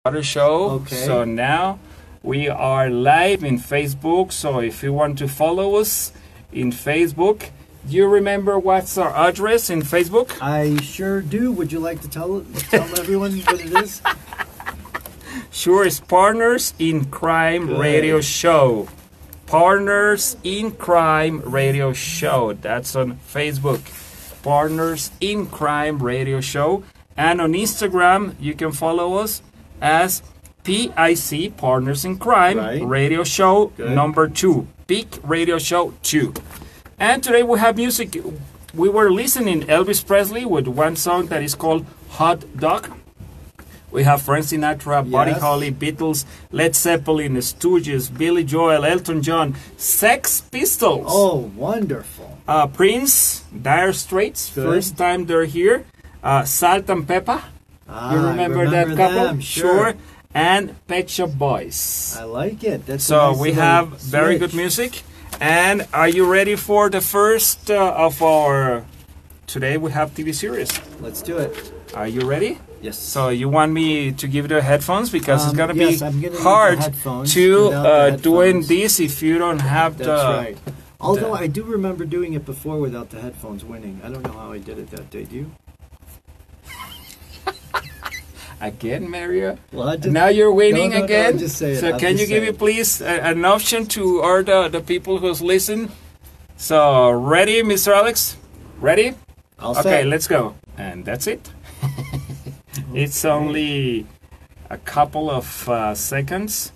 Other show. Okay. So now we are live in Facebook. So if you want to follow us in Facebook, do you remember what's our address in Facebook? I sure do. Would you like to tell everyone what it is? Sure, it's Partners in Crime Good. Radio Show. Partners in Crime Radio Show. That's on Facebook. Partners in Crime Radio Show. And on Instagram, you can follow us as PIC, Partners in Crime Radio Show number 2. PIC Radio Show 2. And today we have music. We were listening Elvis Presley with one song that is called Hot Dog. We have Frank Sinatra, Buddy Holly, Beatles, Led Zeppelin, Stooges, Billy Joel, Elton John, Sex Pistols. Oh, wonderful. Prince, Dire Straits, first time they're here. Salt and Pepper. You remember that couple? Them, sure. And Pet Shop Boys. I like it. That's so nice we have very good music. And are you ready for the first of our... Today we have TV series. Let's do it. Are you ready? Yes. So you want me to give you the headphones? Because it's going to be gonna hard to doing this this if you don't have the... That's right. Although I do remember doing it before without the headphones winning. I don't know how I did it that day. Do you? Again, Mario? Well, now you're winning again? No, just say it. So can you give me, please, an option to all the people who's listen? So, ready, Mr. Alex? Ready? Okay, let's go. And that's it. It's only a couple of seconds.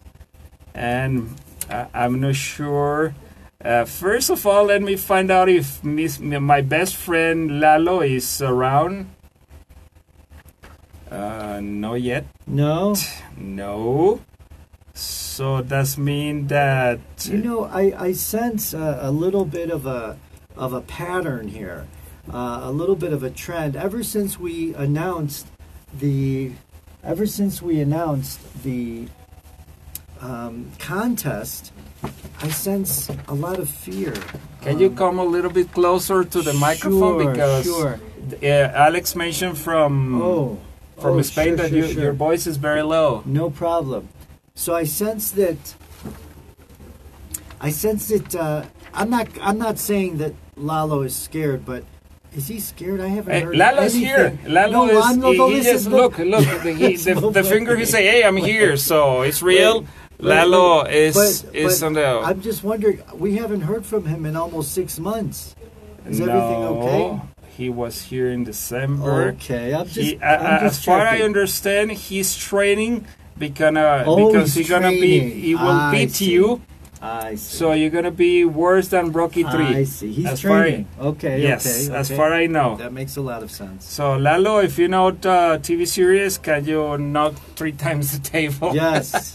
And I'm not sure. First of all, let me find out if my best friend Lalo is around. No yet. No? No. So does mean that... You know, I sense a little bit of a pattern here. A little bit of a trend. Ever since we announced the contest, I sense a lot of fear. Can you come a little bit closer to the microphone? Because Alex mentioned from Spain that your voice is very low. No problem. So I sense that. I'm not saying that Lalo is scared, but is he scared? I haven't heard Lalo's anything. here. Lalo he just look. The finger he say, "Hey, I'm here." So it's real. Lalo is on the. I'm just wondering. We haven't heard from him in almost 6 months. Is everything okay? He was here in December. Okay, as far as I understand, he's training because he will beat you. I see. So you're gonna be worse than Rocky 3. I see. He's training. Yes, as far as I know. That makes a lot of sense. So Lalo, if you know the TV series, can you knock 3 times the table? Yes.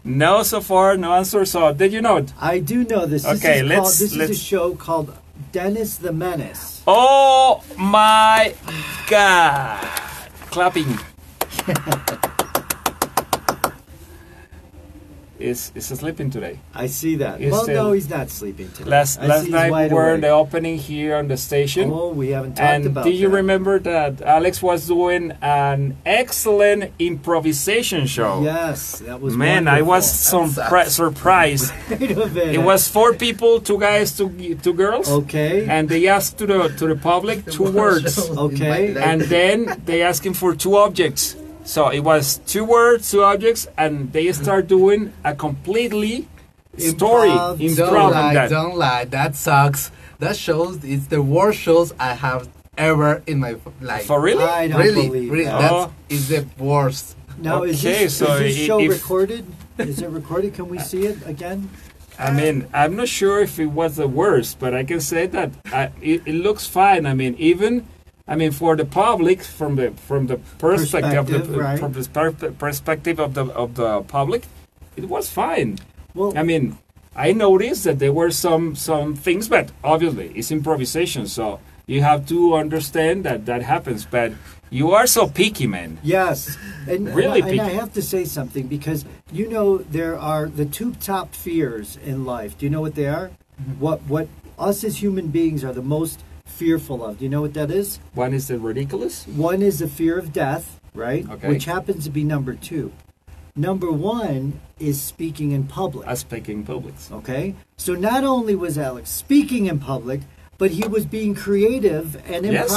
No, so far, no answer. So did you know it? I do know this. Okay, this is a show called Dennis the Menace. Oh my God! Clapping. Is sleeping today. I see that. No, he's not sleeping today. Last night we were in the opening here on the station. Oh, we haven't talked about that. And do you remember that Alex was doing an excellent improvisation show? Yes, that was wonderful. I was surprised. Wait a minute. It was 4 people, 2 guys, 2 girls. Okay. And they asked to the public 2 words. Okay. And then they asked him for 2 objects. So it was 2 words, 2 objects, and they start doing a completely story. Don't lie. That sucks. That shows it's the worst shows I have ever in my life. For really? I don't believe that. That is the worst. Now, is this show recorded? Is it recorded? Can we see it again? I mean, I'm not sure if it was the worst, but I can say that it looks fine. I mean, for the public, from the perspective of the public, it was fine. Well, I mean, I noticed that there were some things, but obviously it's improvisation, so you have to understand that happens. But you are so picky, man. Yes, and really picky. And I have to say something because there are the 2 top fears in life. Do you know what they are? Mm-hmm. What us as human beings are the most fearful of. Do you know what that is? One is the ridiculous. One is the fear of death, right? Okay. Which happens to be number 2. Number 1 is speaking in public. Speaking publics. Okay? So not only was Alex speaking in public, but he was being creative and Yes.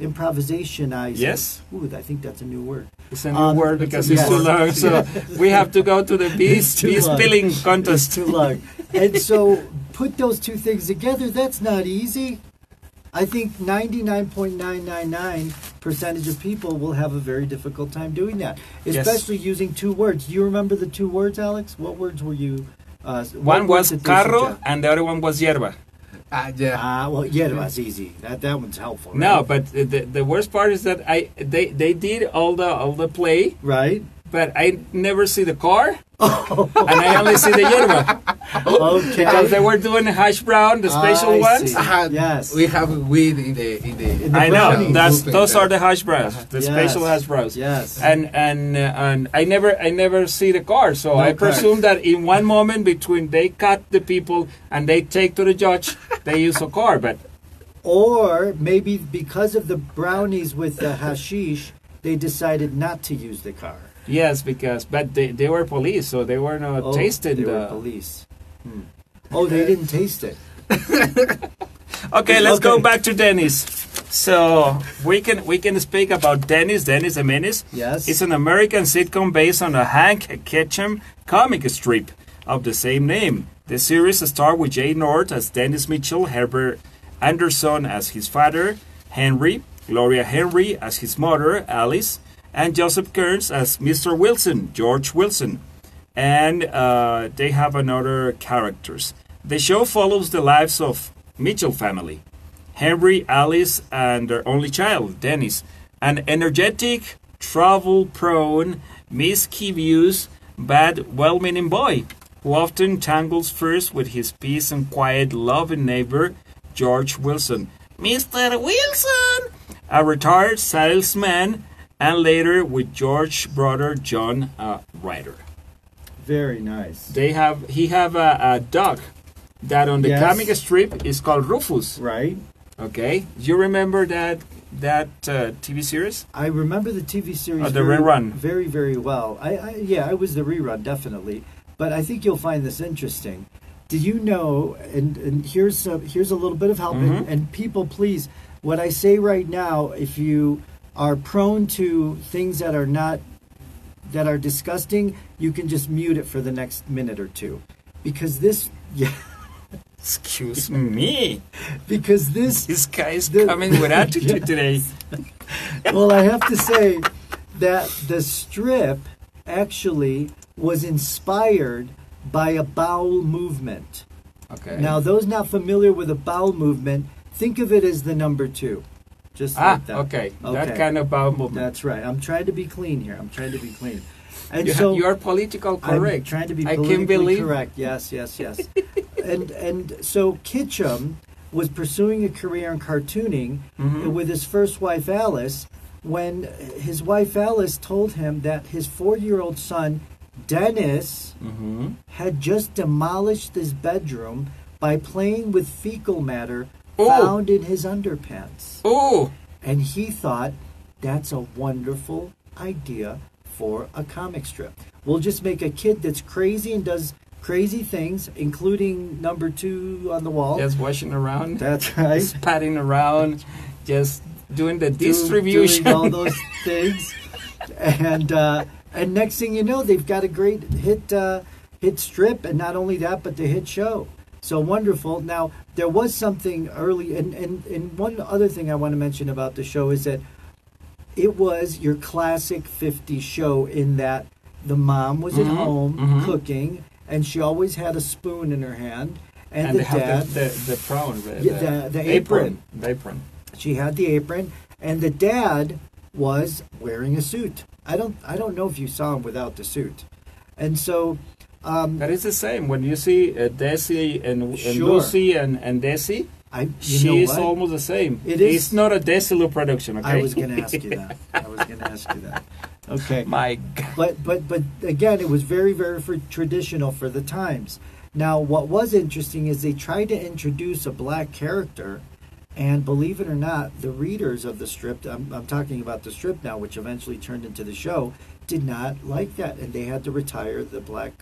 improvisationizing. Yes. Ooh, I think that's a new word. It's a new word because it's yes. too long, so we have to go to the bee too long. spilling contest. Too long. And so put those two things together, that's not easy. I think 99.999% of people will have a very difficult time doing that, especially using 2 words. Do you remember the 2 words, Alex? What words were you? One was carro and the other one was hierba. Yeah. Well, hierba's easy. That one's helpful. Right? No, but the worst part is that they did all the play, Right? but I never see the car, and I only see the hierba. Okay. Because they were doing the hash brown, the special I ones. see. Yes. We have weed in the I know brownies. those are the hash browns, the Yes. special hash browns. Yes. And I never see the car, so No I car. presume that in one moment between they cut the people and they take to the judge, they use a car. But Or maybe because of the brownies with the hashish, they decided not to use the car. yes, but they were police, so they were not tasting they were the. police. Oh, they didn't taste it. Okay, let's go Okay. back to Dennis. So we can speak about Dennis the Menace. Yes. It's an American sitcom based on a Hank Ketchum comic strip of the same name. The series starred with Jay North as Dennis Mitchell, Herbert Anderson as his father, Henry, Gloria Henry as his mother, Alice, and Joseph Kearns as Mr. Wilson, George Wilson. And they have another characters. The show follows the lives of Mitchell family, Henry, Alice, and their only child, Dennis, an energetic, travel-prone, mischievous, but well-meaning boy who often tangles first with his peace and quiet, loving neighbor, George Wilson. Mr. Wilson! A retired salesman, and later with George's brother, John, a writer. Very nice. He have a dog that on the Yes. comic strip is called Rufus. Right? Okay, you remember that TV series? I remember the TV series. The very, rerun. very, very well. I was the rerun, definitely. But I think you'll find this interesting. Do you know? And here's a little bit of help. Mhm. And people, please, what I say right now, if you are prone to things that are disgusting, you can just mute it for the next minute or two, because this. Yeah. Excuse me. Because this. This guy is The- coming with attitude today. Well, I have to say that the strip actually was inspired by a bowel movement. Okay. Now, those not familiar with a bowel movement, think of it as the number 2. Just like that. okay. That kind of bowel movement. That's right. I'm trying to be clean here. And You are political I'm correct. trying to be I politically can believe. correct. Yes. and so Kitchum was pursuing a career in cartooning Mhm. with his first wife Alice, when his wife Alice told him that his 4-year-old son Dennis Mhm. had just demolished his bedroom by playing with fecal matter Oh. found in his underpants. Oh, And he thought, that's a wonderful idea for a comic strip. We'll just make a kid that's crazy and does crazy things, including number 2 on the wall. just washing around, That's right. just patting around, just doing the distribution. Doing all those things. And next thing you know, they've got a great hit strip, and not only that, but the hit show. So wonderful. Now, there was something early, and one other thing I want to mention about the show is that it was your classic 50s show in that the mom was at home cooking, and she always had a spoon in her hand, and the they dad, have the prawn, the apron. The apron. She had the apron, and the dad was wearing a suit. I don't know if you saw him without the suit, and so. That is the same. When you see Desi and Sure. Lucy and Desi, You she's know what? almost the same. It is. It's not a Desilu production, okay? I was going to ask you that. Okay. My God. But again, it was very, very traditional for the times. Now, what was interesting is they tried to introduce a black character And believe it or not, the readers of the strip, I'm talking about the strip now, which eventually turned into the show, did not like that, and they had to retire the black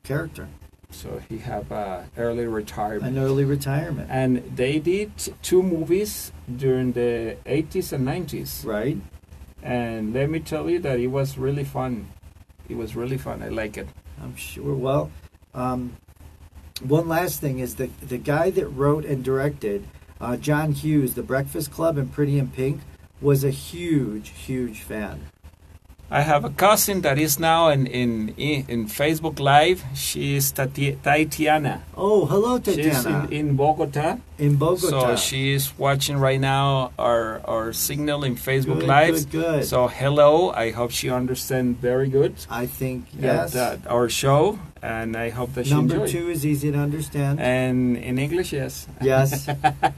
character. So he have early retirement. An early retirement. And they did 2 movies during the 80s and 90s. Right. And let me tell you that it was really fun. It was really fun. I like it. I'm sure. Well, one last thing is the guy that wrote and directed John Hughes, The Breakfast Club and Pretty in Pink, was a huge, huge fan. I have a cousin that is now in Facebook Live. She is Tatiana. Oh, hello, Tatiana. She's in Bogota. In Bogota. So she is watching right now our signal in Facebook Good, Live. good. So hello. I hope she understands very good. I think, yes. Our show, and I hope that she Number enjoyed. 2 is easy to understand. And in English, yes. Yes.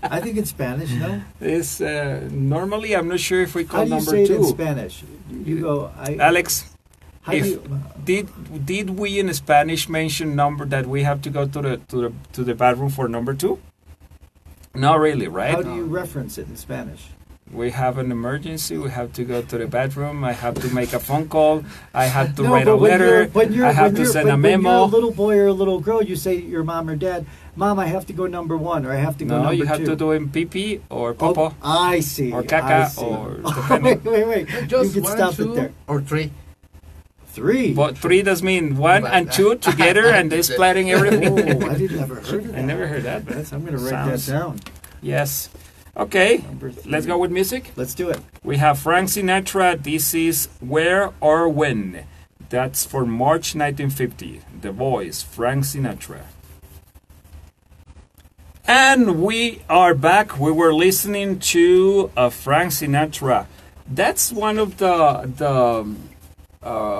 I think in Spanish, no? It's normally, I'm not sure if we call How do you number say 2. it in Spanish? You go, Alex, how do if you, did we in Spanish mention number that we have to go to the bathroom for number 2? Not really, right? how do you reference it in Spanish? We have an emergency. We have to go to the bathroom. I have to make a phone call. I have to No, write a but when letter. I have to send a When you're a memo. little boy or a little girl, you say to your mom or dad, Mom, I have to go number 1, or I have to go No, number 2. you have to do in pee or popo. Oh, I see. Or I caca, see. or wait. Just you can 1, stop 2, it there. or 3. 3. But 3 does mean 1 and 2 together, and they're splitting everything. Oh, I didn't ever heard of that. I never heard that. But I'm going to write sounds- that down. Yes. Okay, Number 3. let's go with music. Let's do it. We have Frank Sinatra. This is Where or When. That's for March 1950. The Voice, Frank Sinatra. And we are back. We were listening to Frank Sinatra. That's one of the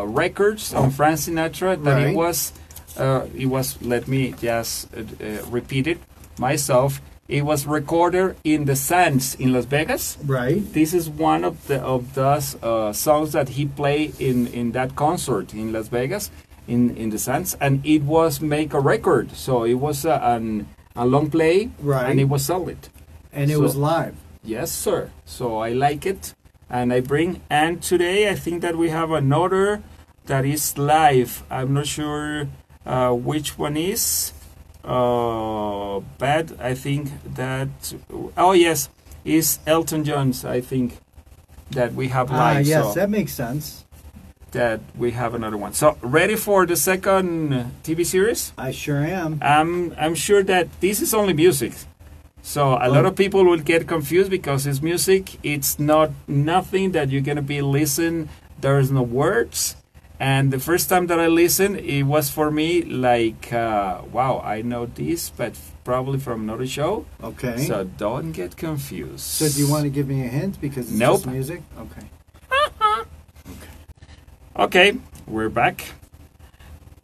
records on Frank Sinatra that Right. it was. Let me just repeat it myself. It was recorded in the Sands in Las Vegas. Right. This is one of those songs that he played in that concert in Las Vegas, in the Sands, and it was make a record. So it was a long play, Right. and it was solid. And it So- was live. Yes, sir. So I like it, and and today I think that we have another that is live. I'm not sure which one is. But I think that yes, is Elton John's. I think that we have live. Yes, so that makes sense. that we have another one. So ready for the second TV series? I sure am. I'm sure that this is only music. So a lot of people will get confused because it's music. It's not nothing that you're gonna be listen. There's no words. And the first time that I listened, it was for me like, wow, I know this, but probably from another show. Okay. So don't get confused. So do you want to give me a hint because it's Nope. just music? Okay. Okay, we're back.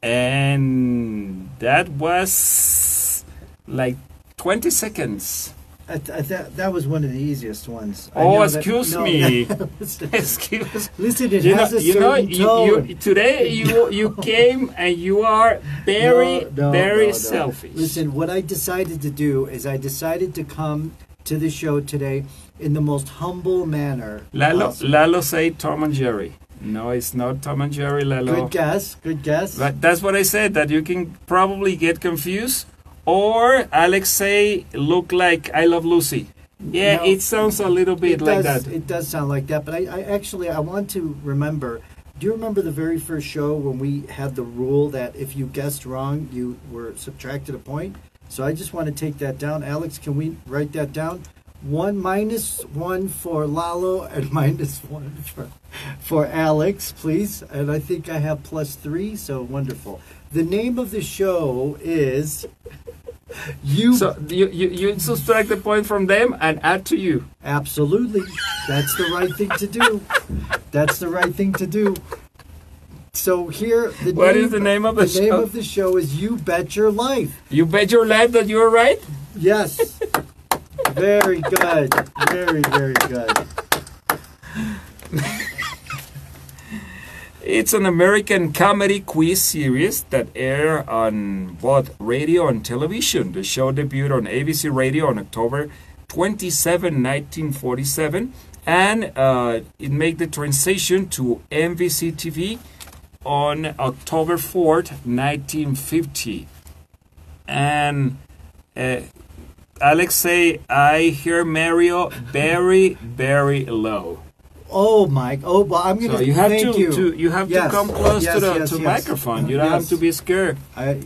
And that was like 20 seconds. That was one of the easiest ones. I Oh, know that- excuse no, me. that was- Excuse Listen, it you know, has a you know, certain tone. today you came and you are very No, no. selfish. Listen, what I decided to do is I decided to come to the show today in the most humble manner. possible. Lalo say Tom and Jerry. No, it's not Tom and Jerry, Lalo. Good guess. Good guess. But that's what I said, that you can probably get confused. Or Alex say, look like I Love Lucy. Yeah, No, it sounds a little bit like that. It does sound like that, but I actually want to remember. Do you remember the very first show when we had the rule that if you guessed wrong, you were subtracted a point? So I just want to take that down. Alex, can we write that down? -1 for Lalo and -1 for Alex, please. And I think I have +3, so wonderful. The name of the show is So you subtract the point from them and add to you. Absolutely. That's the right thing to do. That's the right thing to do. So here, What is the name of the name show? of the show is You Bet Your Life. You bet your life that you're right? Yes. Very good. Very, very good. It's an American comedy quiz series that air on both radio and television. The show debuted on ABC Radio on October 1947, and it made the transition to NBC TV on October 4th, 1950. And Alex say, I hear Mario very, very low. Oh, Mike. Oh, well, I'm going So you have thank to you have Yes. to come close Yes, to the yes, yes. microphone. You don't have Yes. to be scared.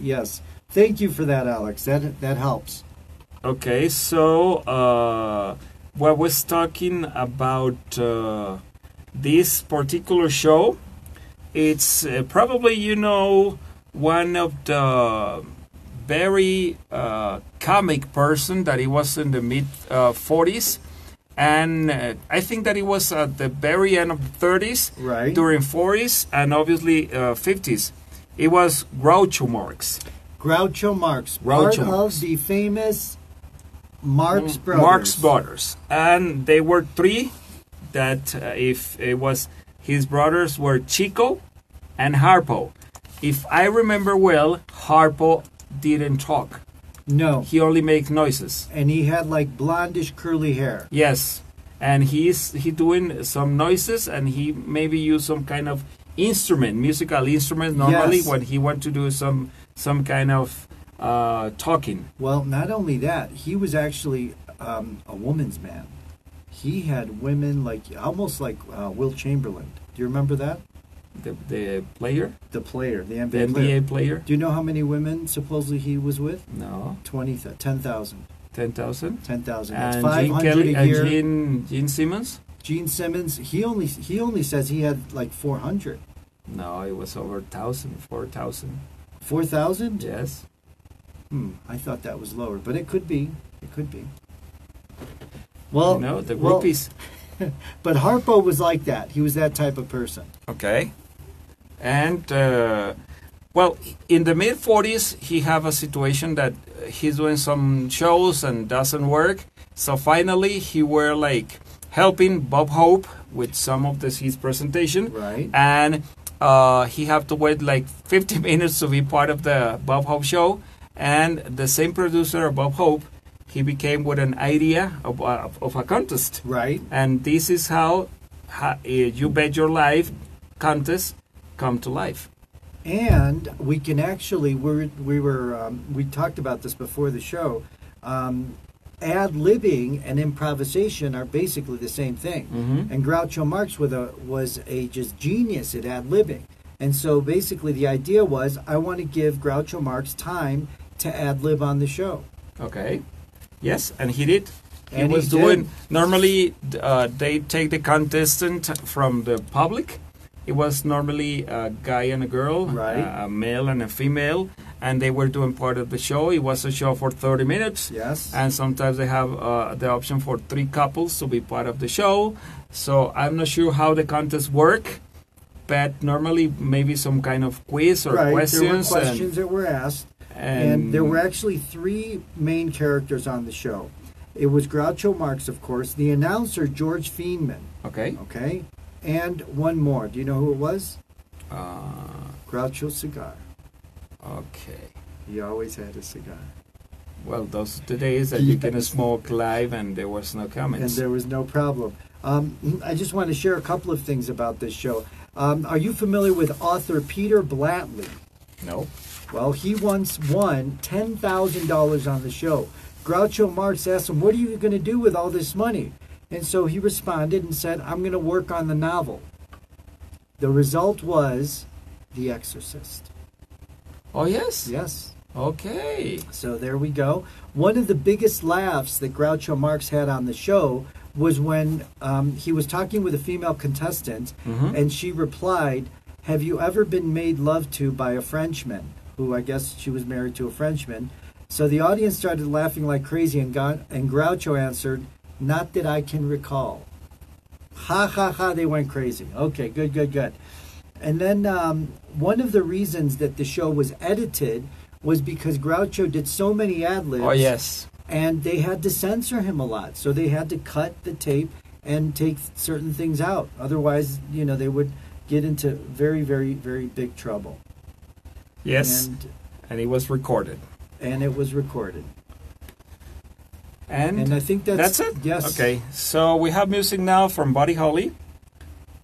Yes. Thank you for that, Alex. That helps. Okay, so what was talking about this particular show? It's probably one of the very comic person that he was in the mid 40s, and I think that he was at the very end of the 30s, Right. during 40s, and obviously 50s. It was Groucho Marx. Groucho Marx, Groucho part Marx. of the famous Marx Brothers. Marx Brothers, and they were three. That if it was his brothers were Chico and Harpo. If I remember well, Harpo didn't talk. No. He only makes noises. And he had like blondish curly hair. Yes, and he doing some noises, and he maybe use some kind of musical instrument normally Yes. when he want to do some kind of talking. Well, not only that, he was actually a woman's man. He had women almost like Will Chamberlain. Do you remember that? The player, The player, the NBA, the player. NBA player. Do you know how many women supposedly he was with? No, 10,000. 10,000. 10,000. That's And Gene 500 Kelly a and year. Gene Simmons. Gene Simmons, he only says he had like 400. No, it was over 1,000, 4,000. 4,000? Yes. I thought that was lower, but it could be. It could be. Well, The well, groupies. But Harpo was like that. He was that type of person. Okay. And, in the mid 40s, he have a situation that he's doing some shows and doesn't work. So finally, he were like helping Bob Hope with some of his presentation. Right. And he have to wait like 50 minutes to be part of the Bob Hope show. And the same producer of Bob Hope, he became with an idea of a contest. Right. And this is how You Bet Your Life contest come to life. And we can actually, we talked about this before the show. Ad-libbing and improvisation are basically the same thing. Mm-hmm. And Groucho Marx was a just genius at ad-libbing. And so basically the idea was, I want to give Groucho Marx time to ad-lib on the show. Okay. Yes, and he did. And he was he doing. did. Normally, they take the contestant from the public. It was normally a guy and a girl, Right. A male and a female, and they were doing part of the show. It was a show for 30 minutes. Yes. And sometimes they have the option for 3 couples to be part of the show. So I'm not sure how the contests work, but normally maybe some kind of quiz or Right. questions. There were questions that were asked. And there were actually 3 main characters on the show. It was Groucho Marx, of course, the announcer, George Feynman, Okay. okay? And one more. Do you know who it was? Groucho Cigar. Okay. He always had a cigar. Well, those are the days that you can Yes. smoke live and there was no And comments. there was no problem. I just want to share a couple of things about this show. Are you familiar with author Peter Blatley? No. Well, he once won $10,000 on the show. Groucho Marx asked him, what are you going to do with all this money? And so he responded and said, I'm going to work on the novel. The result was The Exorcist. Oh, yes? Yes. Okay. So there we go. One of the biggest laughs that Groucho Marx had on the show was when he was talking with a female contestant, Mhm. and she replied, have you ever been made love to by a Frenchman? Who I guess she was married to a Frenchman. So the audience started laughing like crazy, and Groucho answered, not that I can recall. Ha, ha, ha, they went crazy. Okay, good. And then one of the reasons that the show was edited was because Groucho did so many ad-libs. Oh, yes. And they had to censor him a lot. So they had to cut the tape and take certain things out. Otherwise, they would get into very, very, very big trouble. Yes. And it was recorded. And it was recorded. And I think that's it? Yes. Okay, so we have music now from Buddy Holly,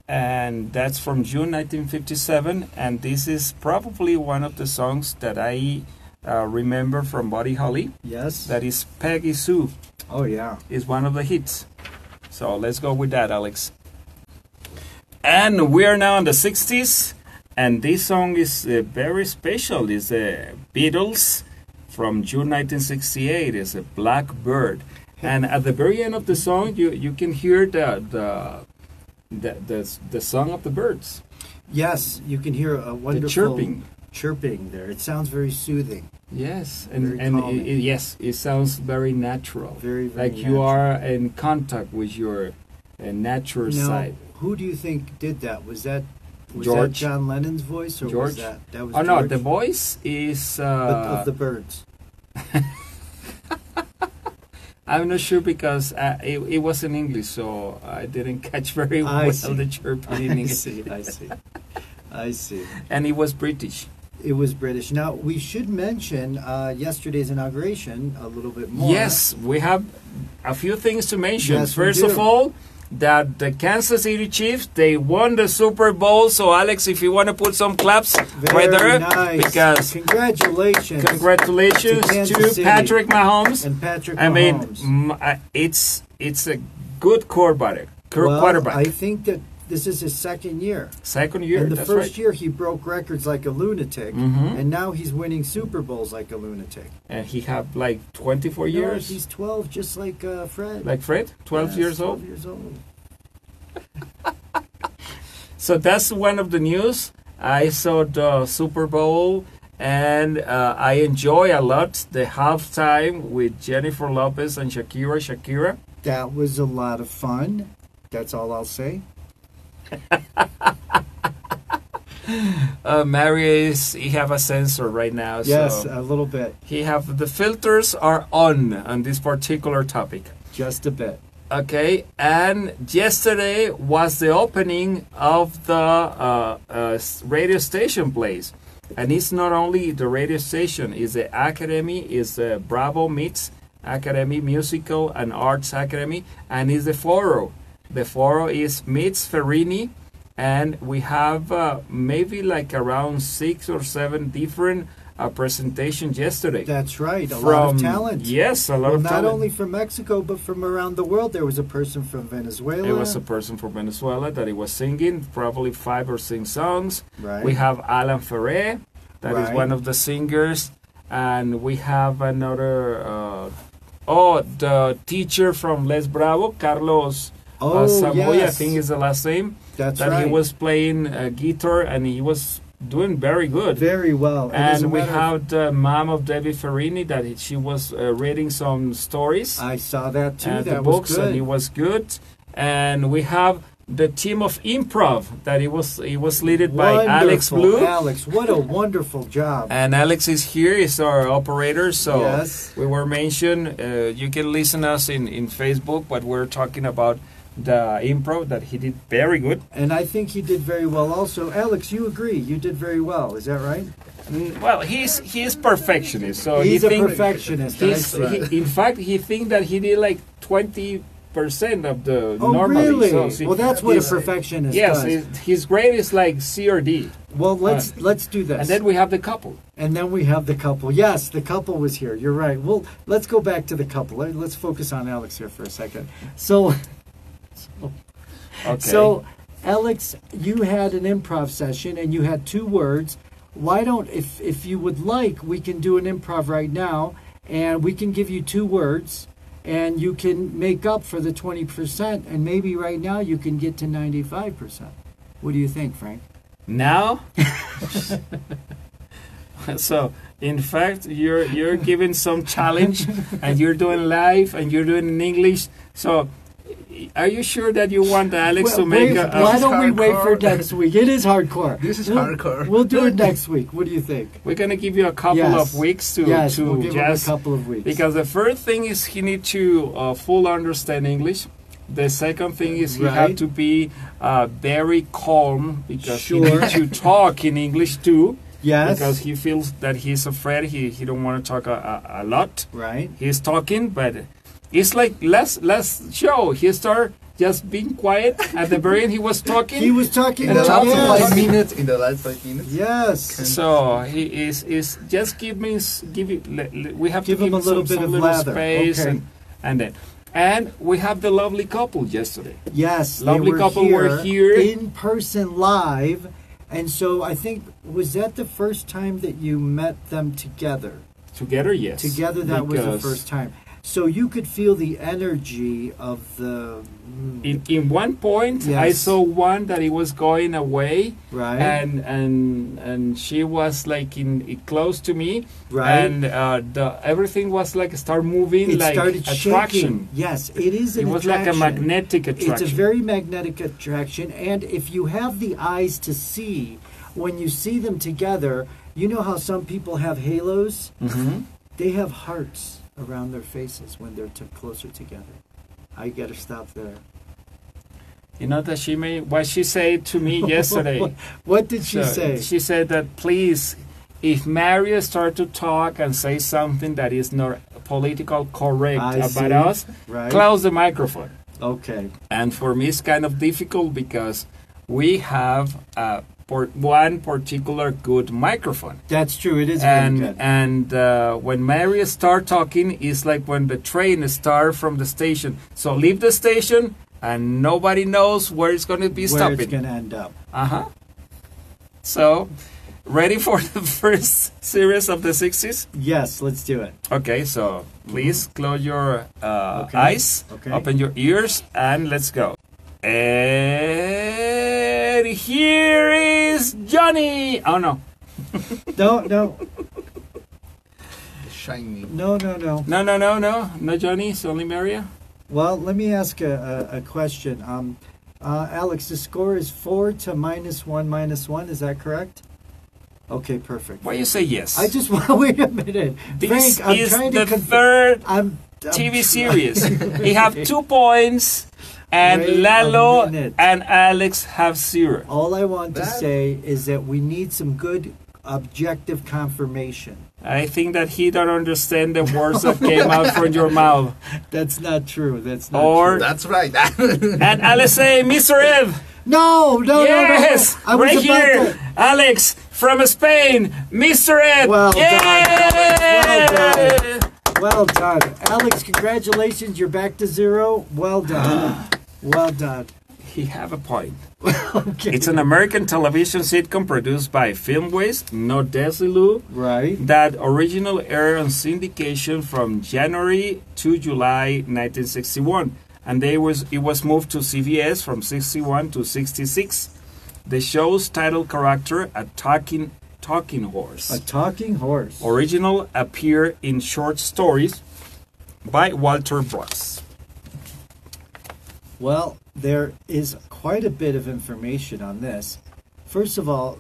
and that's from June 1957, and this is probably one of the songs that I remember from Buddy Holly. Yes. That is Peggy Sue. Oh, yeah. Is one of the hits. So let's go with that, Alex. And we are now in the 60s, and this song is very special. It's the Beatles from June 1968. It's a Blackbird. And at the very end of the song, you can hear the song of the birds. Yes, you can hear a wonderful chirping there. It sounds very soothing. Yes, very and yes, it sounds very natural. Very like natural. you are in contact with your natural side. Who do you think did that? Was that George. John Lennon's voice, or George? was that was Oh George? no, the voice is of the birds. I'm not sure because it was in English, so I didn't catch very well the chirping in English. I see. And it was British. It was British. Now, we should mention yesterday's inauguration a little bit more. Yes, we have a few things to mention. Yes, First of all, that the Kansas City Chiefs, they won the Super Bowl. So, Alex, if you want to put some claps right there. Nice. Because congratulations to Patrick Mahomes. And Patrick Mahomes. I mean, it's a good quarterback. I think that this is his second year. And the first year he broke records like a lunatic, and now he's winning Super Bowls like a lunatic. And he have like 24 years. He's 12, just like Fred. Like Fred, 12 years old. 12 years old. So that's one of the news. I saw the Super Bowl, and I enjoy a lot the halftime with Jennifer Lopez and Shakira. That was a lot of fun. That's all I'll say. He have a sensor right now. Yes, so a little bit. He have the filters are on this particular topic. Just a bit. Okay, and yesterday was the opening of the radio station place, and it's not only the radio station; it's the academy, it's the Bravo Meets Academy, Musical and Arts Academy, and it's the Foro. The Foro is Meets Ferrini, and we have maybe like around 6 or 7 different presentations yesterday. That's right, a lot of talent. Yes, a lot of talent. Not only from Mexico, but from around the world. There was a person from Venezuela. It was a person from Venezuela that he was singing, probably 5 or 6 songs. Right. We have Alan Ferre, that is one of the singers, and we have another, the teacher from Les Bravo, Carlos Samoy, yes. I think is the last name. That's that right. He was playing guitar, and he was doing very good. Very well. And we have the mom of Debbie Ferrini that she was reading some stories. I saw that too. And that the books, was good. and it was good. And we have the team of improv that it was led by Alex Blue. Alex, what a wonderful job. And Alex is here, is our operator. So yes. We were mentioned. You can listen us in Facebook, but we're talking about the improv that he did very good. And I think he did very well also. Alex, you agree? You did very well. Is that right? Well, he's perfectionist. So he's a perfectionist. In fact, he thinks that he did like 20% of the normally. Really? So, well, that's what a perfectionist does. Yes, his grade is like C or D. Well, let's do this. And then we have the couple. Yes, the couple was here. You're right. Well, let's go back to the couple. Let's focus on Alex here for a second. So, Alex, you had an improv session and you had 2 words. Why don't, if you would like, we can do an improv right now, and we can give you 2 words, and you can make up for the 20%, and maybe right now you can get to 95%. What do you think, Frank? Now? So, in fact, you're giving some challenge, and you're doing live, and you're doing in English. So, are you sure that you want Alex to make why don't we wait for next week? It is hardcore. This is hardcore. We'll do it next week. What do you think? We're going to give you a couple of weeks to we'll give him a couple of weeks. Because the first thing is he need to full understand English. The second thing is he have to be very calm, because he needs to talk in English too. Yes. Because he feels that he's afraid. He don't want to talk a lot. Right. He's talking, but It's like last show. He started just being quiet. At the very end, he was talking. He was talking In the last yes. 5 minutes. In the last 5 minutes. Yes. So he is just give it. We have Give to give him a little some bit of little lather. space, Okay. and then we have the lovely couple yesterday. Yes. Lovely couple were here. in person live, and so I think was that the first time that you met them together? Together, yes. Together, that was the Because first time. So you could feel the energy of the In one point, Yes. I saw one that he was going away, right, and she was like close to me, right. and everything was like start moving, It like started attraction. shaking. Yes, it is an It was like a attraction. magnetic attraction. It's a very magnetic attraction, and if you have the eyes to see, when you see them together, you know how some people have halos? Mhm. They have hearts around their faces when they're closer together. I gotta stop there. You know that what she said to me yesterday. What did she So say? She said that please, if Mario start to talk and say something that is not political correct I about see. us, Right? close the microphone. Okay. And for me, it's kind of difficult because we have one particular good microphone. That's true. It is very And good. when Mario start talking, it's like when the train start from the station. So leave the station, and nobody knows where it's going to be Where stopping. it's going to end up. So, ready for the first series of the 60s? Yes, let's do it. Okay, so please close your Okay. eyes, Okay. open your ears, and let's go. And here is Johnny. Oh no. No, no, Shiny. no, no, no. No Johnny, it's only Maria. Well, let me ask a question. Alex, the score is 4 to -1. Is that correct? Okay, perfect. Why you say yes? I just want to wait a minute. This Frank, I'm is trying the to third I'm TV series. He have 2 points, and Wait a Lalo minute. and Alex have 0. All I want to That- say is that we need some good objective confirmation. I think that he don't understand the words that came out from your mouth. That's not true. That's not Or- true. That's right. And Alex say, Mr. Ed. No, no, Yes, no, no. I was right about here, to. Alex from Spain, Mr. Ed. Well done, Alex, well Yay! Well done. Alex, congratulations. You're back to 0. Well done. Well done. He have a point. Okay. It's an American television sitcom produced by Filmways, no Desilu, Right. that originally aired on syndication from January to July 1961, and it was moved to CBS from 61 to 66. The show's title character, a talking horse, A talking horse. original appeared in short stories by Walter Brooks. Well, there is quite a bit of information on this. First of all,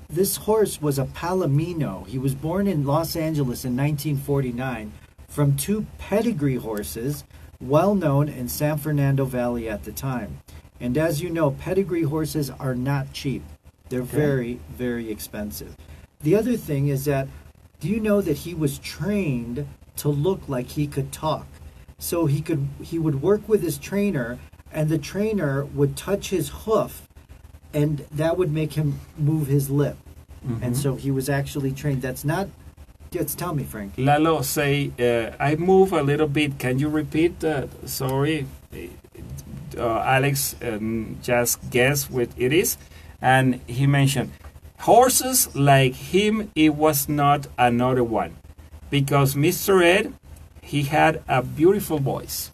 this horse was a Palomino. He was born in Los Angeles in 1949 from 2 pedigree horses, well known in San Fernando Valley at the time. And as you know, pedigree horses are not cheap. They're very, very expensive. The other thing is that, do you know that he was trained to look like he could talk? So he would work with his trainer, and the trainer would touch his hoof, and that would make him move his lip. And so he was actually trained. That's not. Tell me, Frank. Lalo say, I move a little bit. Can you repeat? Sorry, Alex just guessed what it is, and he mentioned horses like him. It was not another one, because Mr. Ed, he had a beautiful voice.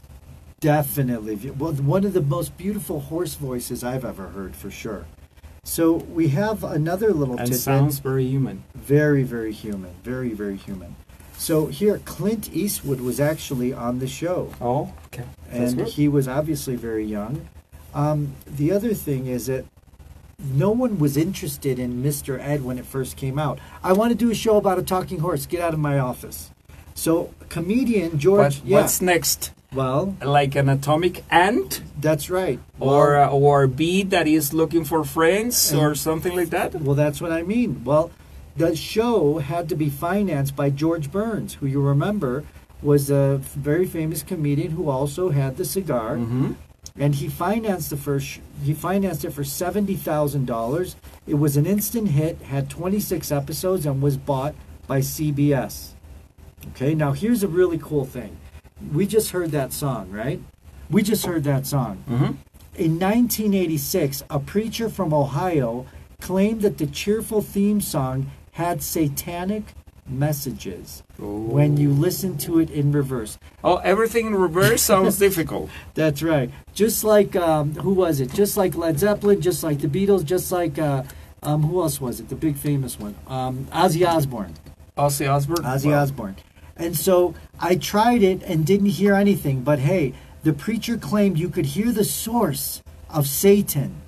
Definitely. Well, one of the most beautiful horse voices I've ever heard, for sure. So we have another little And tidbit. sounds very human. Very, very human. Very, very human. So here, Clint Eastwood was actually on the show. Oh, okay. That's And good. he was obviously very young. The other thing is that no one was interested in Mr. Ed when it first came out. I want to do a show about a talking horse. Get out of my office. So comedian George... What's next? Well, Like an atomic ant? that's right. Or a bee that is looking for friends or something like that? Well, that's what I mean. Well, the show had to be financed by George Burns, who you remember was a very famous comedian who also had the cigar, Mm-hmm. and he financed he financed it for $70,000. It was an instant hit, had 26 episodes, and was bought by CBS. Okay, now here's a really cool thing. We just heard that song, right? We just heard that song. Mm-hmm. In 1986, a preacher from Ohio claimed that the cheerful theme song had satanic messages when you listen to it in reverse. Oh, everything in reverse sounds difficult. That's right. Just like, who was it? Just like Led Zeppelin, just like the Beatles, just like, who else was it? The big famous one. Ozzy Osbourne. Ozzy Osbourne? Ozzy Wow. Osbourne. And so I tried it and didn't hear anything, but hey, the preacher claimed you could hear the source of Satan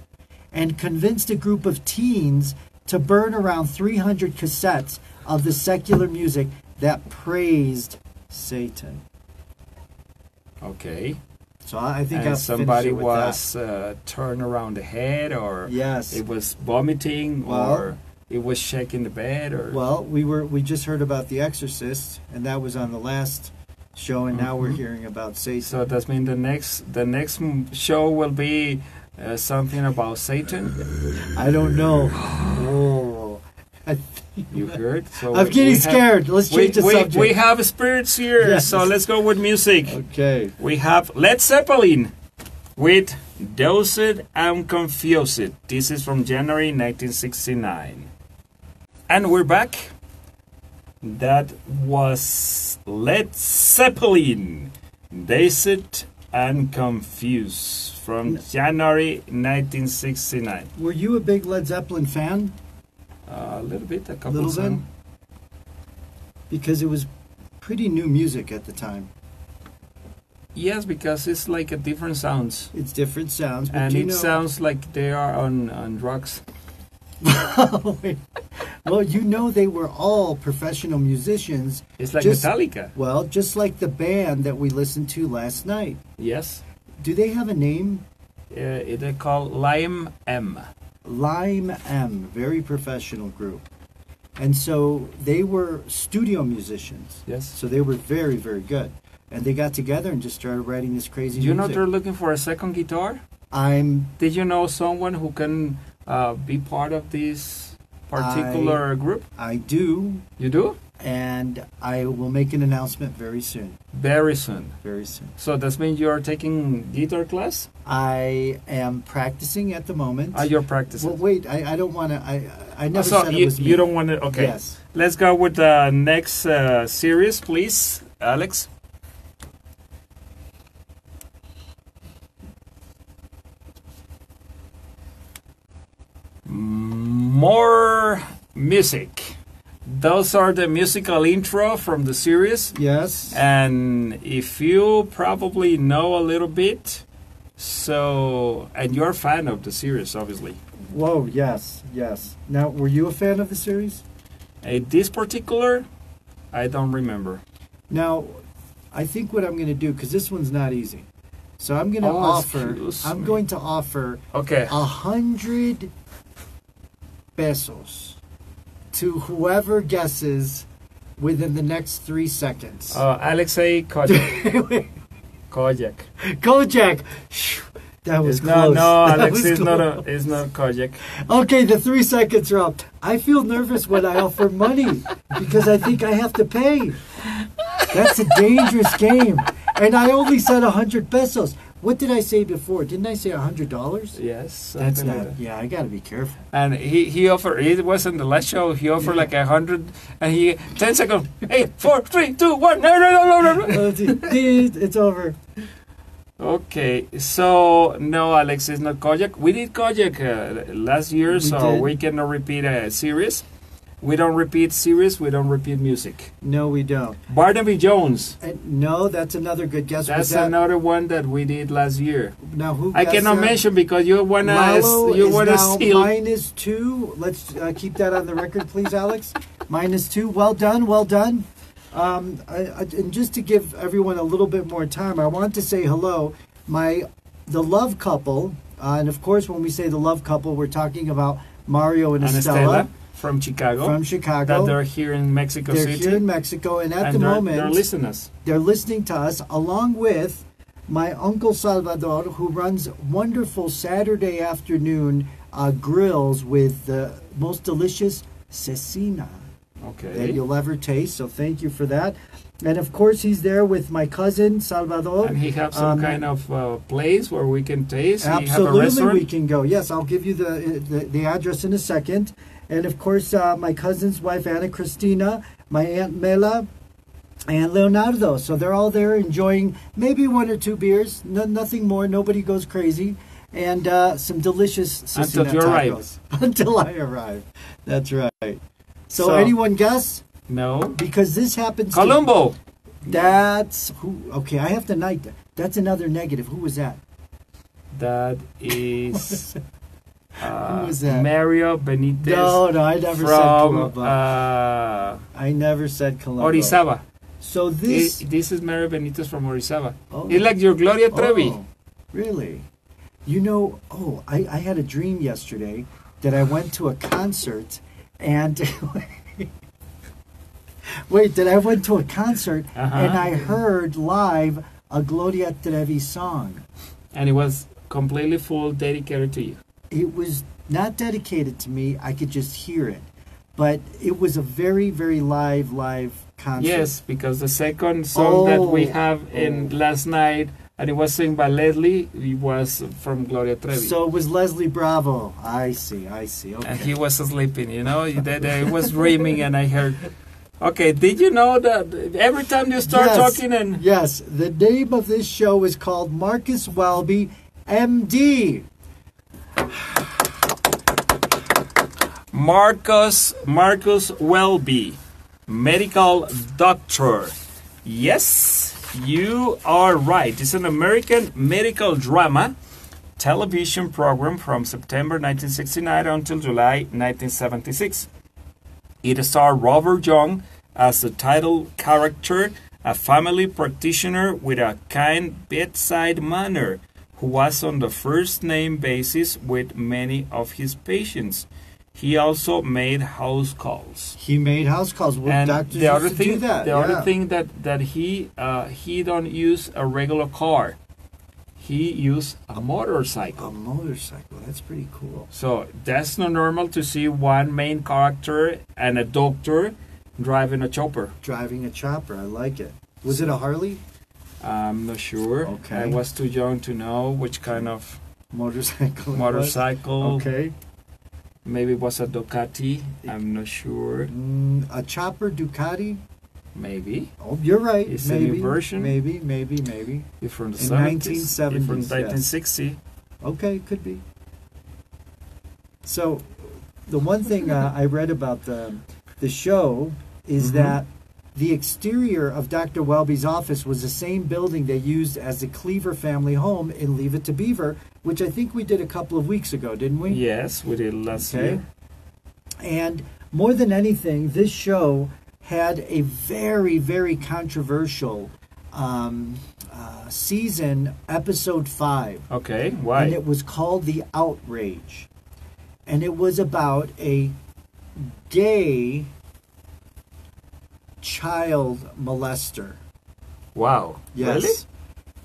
and convinced a group of teens to burn around 300 cassettes of the secular music that praised Satan. Okay. So I think And I'll somebody finish it with was turned around the head, or Yes. it was vomiting, Well- or it was shaking the bed, or Well, we just heard about The Exorcist, and that was on the last show, and now we're hearing about Satan. so that means the next show will be something about Satan. I don't know. Oh, I think You heard? So I'm getting we have- scared. Let's change the subject. We have spirits here, Yes. so let's go with music. Okay. We have Led Zeppelin with Dosed and Confused. This is from January 1969. And we're back. That was Led Zeppelin, Dazed and Confused from January 1969. Were you a big Led Zeppelin fan? A little bit, a couple Little bit? songs. Because it was pretty new music at the time. Yes, because it's like a different sounds. It's different sounds, but And do you it know? sounds like they are on drugs. Well, you know they were all professional musicians. It's like Just- Metallica. Well, just like the band that we listened to last night. Yes. Do they have a name? They're called Lime M. Lime M, very professional group. And so they were studio musicians. Yes. So they were very, very good. And they got together and just started writing this crazy You know music. they're looking for a second guitar? I'm Did you know someone who can be part of this particular group? I do, You do? and I will make an announcement very soon. Very soon. Very soon. So that means you're taking guitar class? I am practicing at the moment. You're practicing. Well, wait, I don't want to. I never so said you, it was me. you don't want to. Okay. Yes. Let's go with the next series, please, Alex. More music. Those are the musical intro from the series. Yes. And if you probably know a little bit, and you're a fan of the series, obviously. Whoa, yes, yes. Now, were you a fan of the series? This particular, I don't remember. Now, I think what I'm going to do, because this one's not easy. So I'm going to excuse I'm me. going to offer Okay. 100 pesos to whoever guesses within the next 3 seconds. Alexei Kojak. Kojak. Kojak! Phew, that was It's close. no, That Alex, was it's close. it's not Kojak. Okay, the 3 seconds are up. I feel nervous when I offer money because I think I have to pay. That's a dangerous game. And I only said 100 pesos. What did I say before? Didn't I say $100? Yes, That's something like not. that. Yeah, I got to be careful. And he offered. It was in the last show. He offered like 100, and he 10 seconds. 8, 4, 3, 2, 1. No. It's over. Okay, so no, Alex, it's not Kojak. We did Kojak last year, so did. we cannot repeat a series. We don't repeat series. We don't repeat music. No, we don't. Barnaby Jones. No, that's another good guess. Was That's that, another one that we did last year. Now, who I guessed cannot that? mention because you wanna Lalo you is wanna now steal. -2. Let's keep that on the record, please, Alex. -2. Well done, well done. And just to give everyone a little bit more time, I want to say hello. The love couple, and of course, when we say the love couple, we're talking about Mario and And Estella. Estella. from Chicago. From Chicago. That they're here in Mexico They're City. here in Mexico, and at and the they're, moment they're listeners. they're listening to us along with my Uncle Salvador, who runs wonderful Saturday afternoon grills with the most delicious cecina that Okay. you'll ever taste. So thank you for that. And of course, he's there with my cousin Salvador. And he have some kind of place where we can taste. He have a Absolutely, restaurant. we can go. Yes, I'll give you the address in a second. And of course, my cousin's wife Anna Cristina, my aunt Mela, and Leonardo. So they're all there enjoying maybe one or two beers, nothing more. Nobody goes crazy, and some delicious Until cecina you arrive. tacos. Until I arrive. That's right. So, So- anyone guess? No. Because this happens. Colombo. That's who. Okay, I have to night. That's another negative. Who was that? That is Who was that? Mario Benitez No, I never said from Colombo. I never said Colombo. Orizaba. So this. This is Mario Benitez from Orizaba. Oh. It's like your Gloria Trevi. Oh, really? You know, I had a dream yesterday that I went to a concert and. Wait, that I went to a concert and I heard live a Gloria Trevi song. And it was completely full, dedicated to you. It was not dedicated to me. I could just hear it. But it was a very, very live concert. Yes, because the second song that we Oh. have in last night, and it was sung by Leslie, it was from Gloria Trevi. So it was Leslie Bravo. I see. Okay. And he was sleeping, you know. He was dreaming, and I heard. Okay, did you know that every time you start Yes. talking and Yes, the name of this show is called Marcus Welby, MD. Marcus Welby, medical doctor. Yes, you are right. It's an American medical drama television program from September 1969 until July 1976. It starred Robert Young as the title character, a family practitioner with a kind bedside manner who was on the first name basis with many of his patients. He also made house calls. He made house calls. Well, And doctors the other used to thing, do that. the yeah. other thing that he don't use a regular car. He used a motorcycle. A motorcycle. That's pretty cool. So that's not normal to see one main character and a doctor driving a chopper. Driving a chopper. I like it. Was it a Harley? I'm not sure. Okay. I was too young to know which kind of Motorcycle. it was? motorcycle. Okay. Maybe it was a Ducati. I'm not sure. A chopper Ducati? Maybe. Oh, you're right. It's a maybe, new version. Maybe. If from the In 70s. 1970s, If from yes. 1960. Okay, could be. So, the one thing I read about the show is that the exterior of Dr. Welby's office was the same building they used as the Cleaver family home in Leave It to Beaver, which I think we did a couple of weeks ago, didn't we? Yes, we did last year. And more than anything, this show had a very, very controversial season, episode 5. Okay, And why? it was called The Outrage. And it was about a gay child molester. Wow. Yes. Really?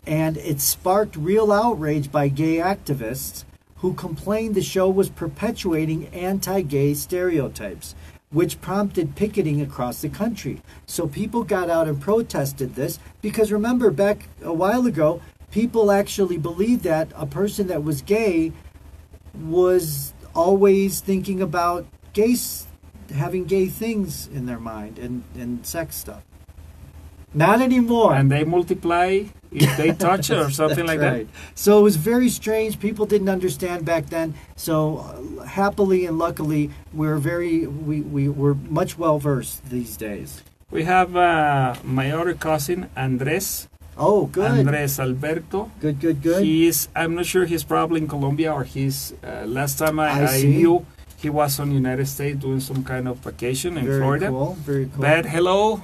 And it sparked real outrage by gay activists who complained the show was perpetuating anti-gay stereotypes, which prompted picketing across the country. So people got out and protested this because remember back a while ago, people actually believed that a person that was gay was always thinking about having gay things in their mind and sex stuff. Not anymore. And they multiply if they touch it or something That's like right. So it was very strange. People didn't understand back then. So happily and luckily, we were much well versed these days. that. We have my other cousin, Andres. Oh, good. Andres Alberto. Good. I'm not sure he's probably in Colombia or last time I see. knew he was on United States doing some kind of vacation in Very Florida. cool. Very cool. But hello,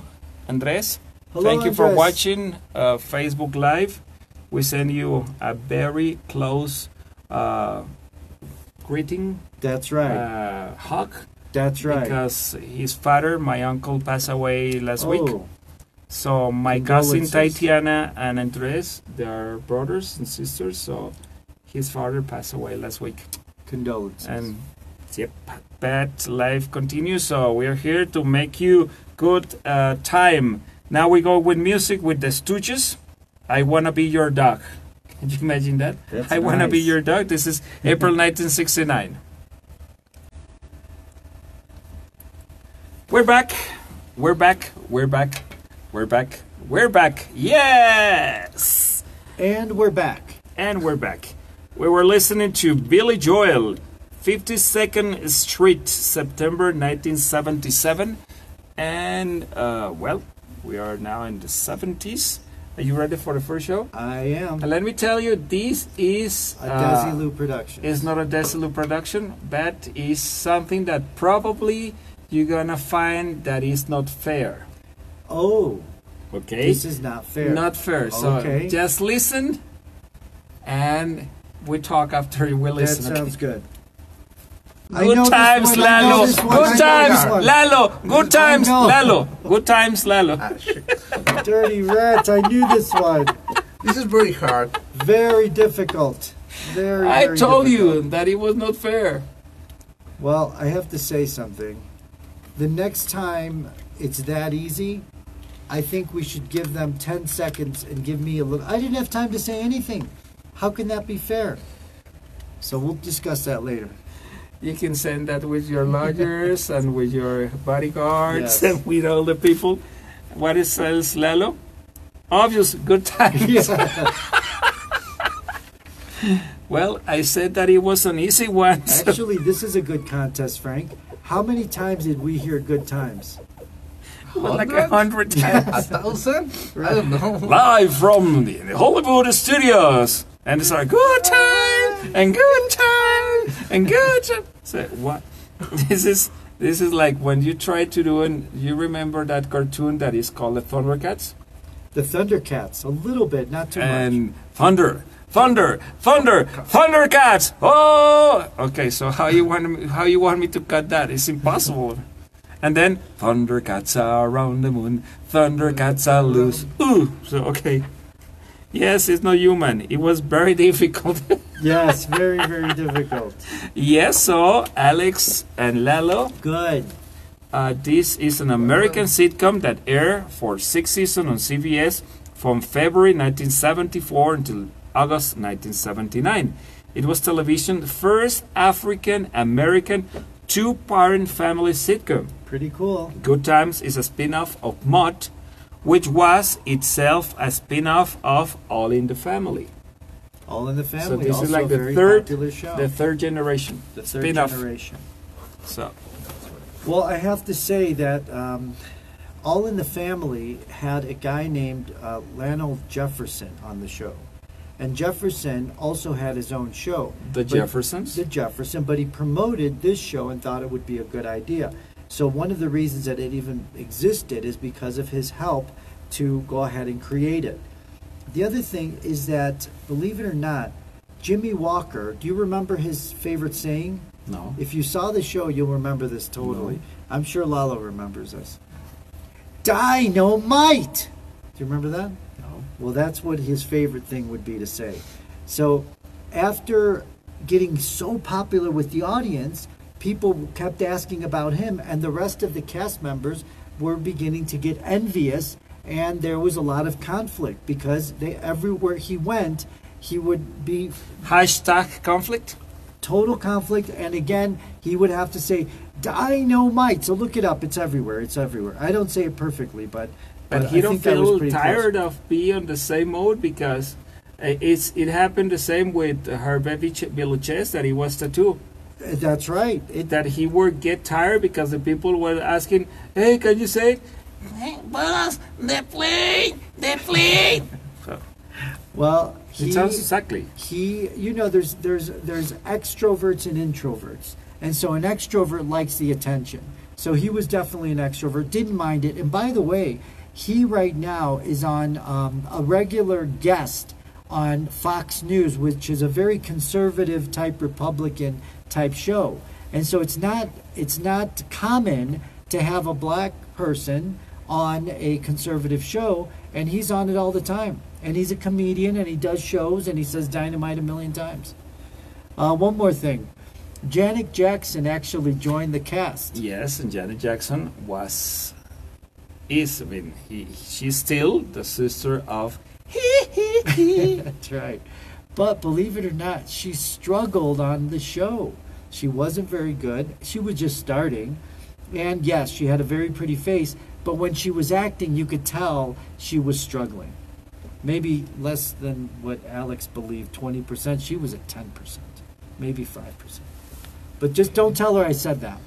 Andres. Hello, Thank you for Andres. watching Facebook Live. We send you a very close greeting, That's right. hug That's right. Because his father, my uncle, passed away last week. Oh, So my cousin Condolences. Tatiana and Andres, they are brothers and sisters. So his father passed away last week. condolences. And yep, but life continues. So we are here to make you good time. Now we go with music with the Stooges. I Wanna Be Your Dog. Can you imagine that? That's I Wanna Be nice. Your Dog. This is April 1969. We're back. We're back. We're back. We're back. We're back. Yes! And we're back. And we're back. We were listening to Billy Joel, 52nd Street, September 1977. And, well, we are now in the 70s. Are you ready for the first show? I am. And let me tell you, this is... A Desilu production. It's not a Desilu production, but is something that probably you're gonna find that is not fair. Oh, Okay? this is not fair. Not fair. So Okay. just listen and we talk after we That listen. sounds good. Good times, Lalo. Good times, Lalo. Good times, know. Lalo. Good times, Lalo. Ah, shit. Dirty rats. I knew this one. This is very hard. Very difficult. Very, I very told difficult. you that it was not fair. Well, I have to say something. The next time it's that easy, I think we should give them 10 seconds and give me a little. I didn't have time to say anything. How can that be fair? So we'll discuss that later. You can send that with your lawyers and with your bodyguards Yes. and with all the people. What is else, Lalo? Obvious, good times. Yeah. Well, I said that it was an easy one. so- Actually, this is a good contest, Frank. How many times did we hear good times? like 100 times. 1,000? I don't know. Live from the Hollywood studios. And it's like, good time, and good time, and good time. So, what? This is like when you try to do, you remember that cartoon that is called the Thundercats? The Thundercats, a little bit, not too much. And thunder, Thundercats! Oh! Okay, so how you want me to cut that? It's impossible. And then, Thundercats are around the moon, Thundercats are loose. Ooh! So, okay. Yes, it's not human. It was very difficult. Yes, very, very difficult. Yes, so Alex and Lalo, Good. this is an American sitcom that aired for 6 seasons on CBS from February 1974 until August 1979. It was television's first African-American two-parent family sitcom. Pretty cool. Good Times is a spin-off of Mutt, which was itself a spin-off of All in the Family. All in the So Family. this also is like a the very third, popular show. the third generation The third spin-off. generation. So Well, I have to say that All in the Family had a guy named Lionel Jefferson on the show. And Jefferson also had his own show. the But- Jeffersons. The Jefferson, but he promoted this show and thought it would be a good idea. So one of the reasons that it even existed is because of his help to go ahead and create it. The other thing is that, believe it or not, Jimmy Walker, do you remember his favorite saying? No. If you saw the show, you'll remember this totally. No. I'm sure Lalo remembers this. Dynamite! Do you remember that? No. Well, that's what his favorite thing would be to say. So, after getting so popular with the audience, people kept asking about him, and the rest of the cast members were beginning to get envious, and there was a lot of conflict because everywhere he went, he would be Hashtag conflict. total conflict, and again, he would have to say dynamite. So look it up; it's everywhere. It's everywhere. I don't say it perfectly, but But he I don't think that was feel pretty tired close. of being on the same mode because it happened the same with Hervé Villachez that he was tattoo. That's right. That he would get tired because the people were asking, "Hey, can you say, hey, boss, the plane, the plane?" So Well, it sounds exactly. there's extroverts and introverts, and so an extrovert likes the attention. So he was definitely an extrovert, didn't mind it. And by the way, he right now is on a regular guest on Fox News, which is a very conservative type Republican type show. And so it's not common to have a black person on a conservative show, and he's on it all the time. And he's a comedian, and he does shows, and he says dynamite a million times. One more thing. Janet Jackson actually joined the cast. Yes, and Janet Jackson she's still the sister of That's right. But believe it or not, she struggled on the show. She wasn't very good. She was just starting. And yes, she had a very pretty face, but when she was acting, you could tell she was struggling. Maybe less than what Alex believed, 20%. She was at 10%, maybe 5%. But just don't tell her I said that.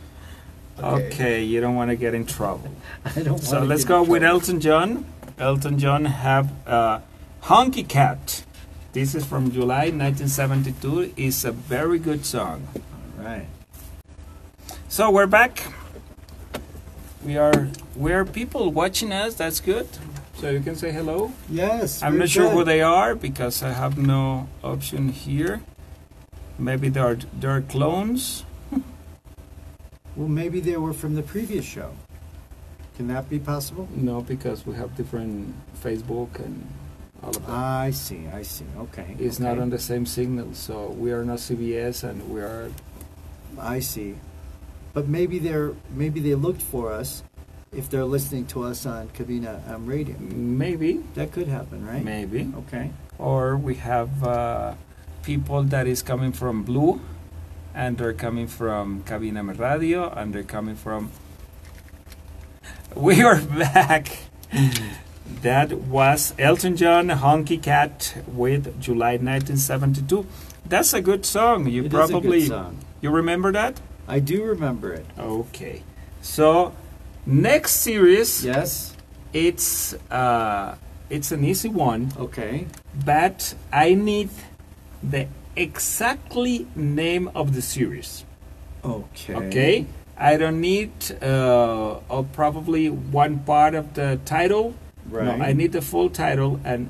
Okay, you don't want to get in trouble. I don't want So to let's get go in with trouble. Elton John. Elton John have Honky Cat. This is from July 1972. It's a very good song. All right. So we're back. We are people watching us. That's good. So you can say hello. Yes. I'm we're not sure good. who they are because I have no option here. Maybe they're clones. Well, maybe they were from the previous show. Can that be possible? No, because we have different Facebook and all of that. I see. Okay. It's okay. not on the same signal, so we are not CBS and we are. I see. But maybe they looked for us if they're listening to us on Cabina radio. Maybe. That could happen, right? Maybe. Okay. Or we have people that is coming from Blue, and they're coming from Cabina Radio, and they're coming from. We are back. That was Elton John, Honky Cat with July 1972. That's a good song. You It probably is a good song. You remember that? I do remember it. Okay. So next series, Yes. it's an easy one, Okay. but I need the exactly name of the series. Okay. Okay? I don't need probably one part of the title. Right. No, I need the full title, and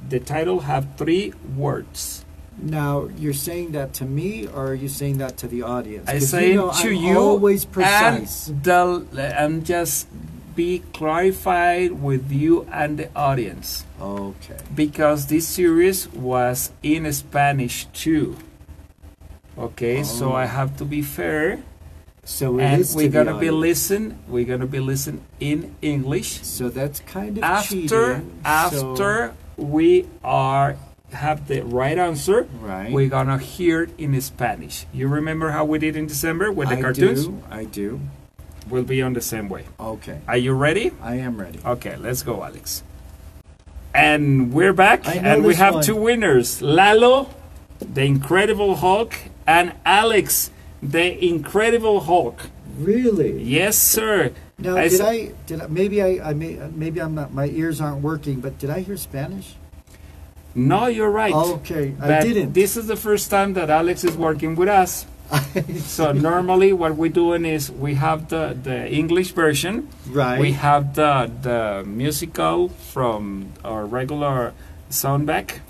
the title have 3 words. Now, you're saying that to me, or are you saying that to the audience? I 'Cause say to I'm you, always precise. and just be clarified with you and the audience, Okay. because this series was in Spanish too. Okay, so Oh. I have to be fair. So it And is we're to the gonna be audience. listen in English. So that's kind of After cheating. we have the right answer, Right. we're gonna hear it in Spanish. You remember how we did in December with the I cartoons? I do. We'll be on the same way. Okay. Are you ready? I am ready. Okay, let's go, Alex. And we're back, I know and we this have one. 2 winners: Lalo, the Incredible Hulk, and Alex, the Incredible Hulk. Really? Yes, sir. Now, maybe I'm not, my ears aren't working, but did I hear Spanish? No, you're right. Okay, I But didn't. this is the first time that Alex is working with us. So normally what we're doing is we have the English version. Right. We have the musical from our regular sound back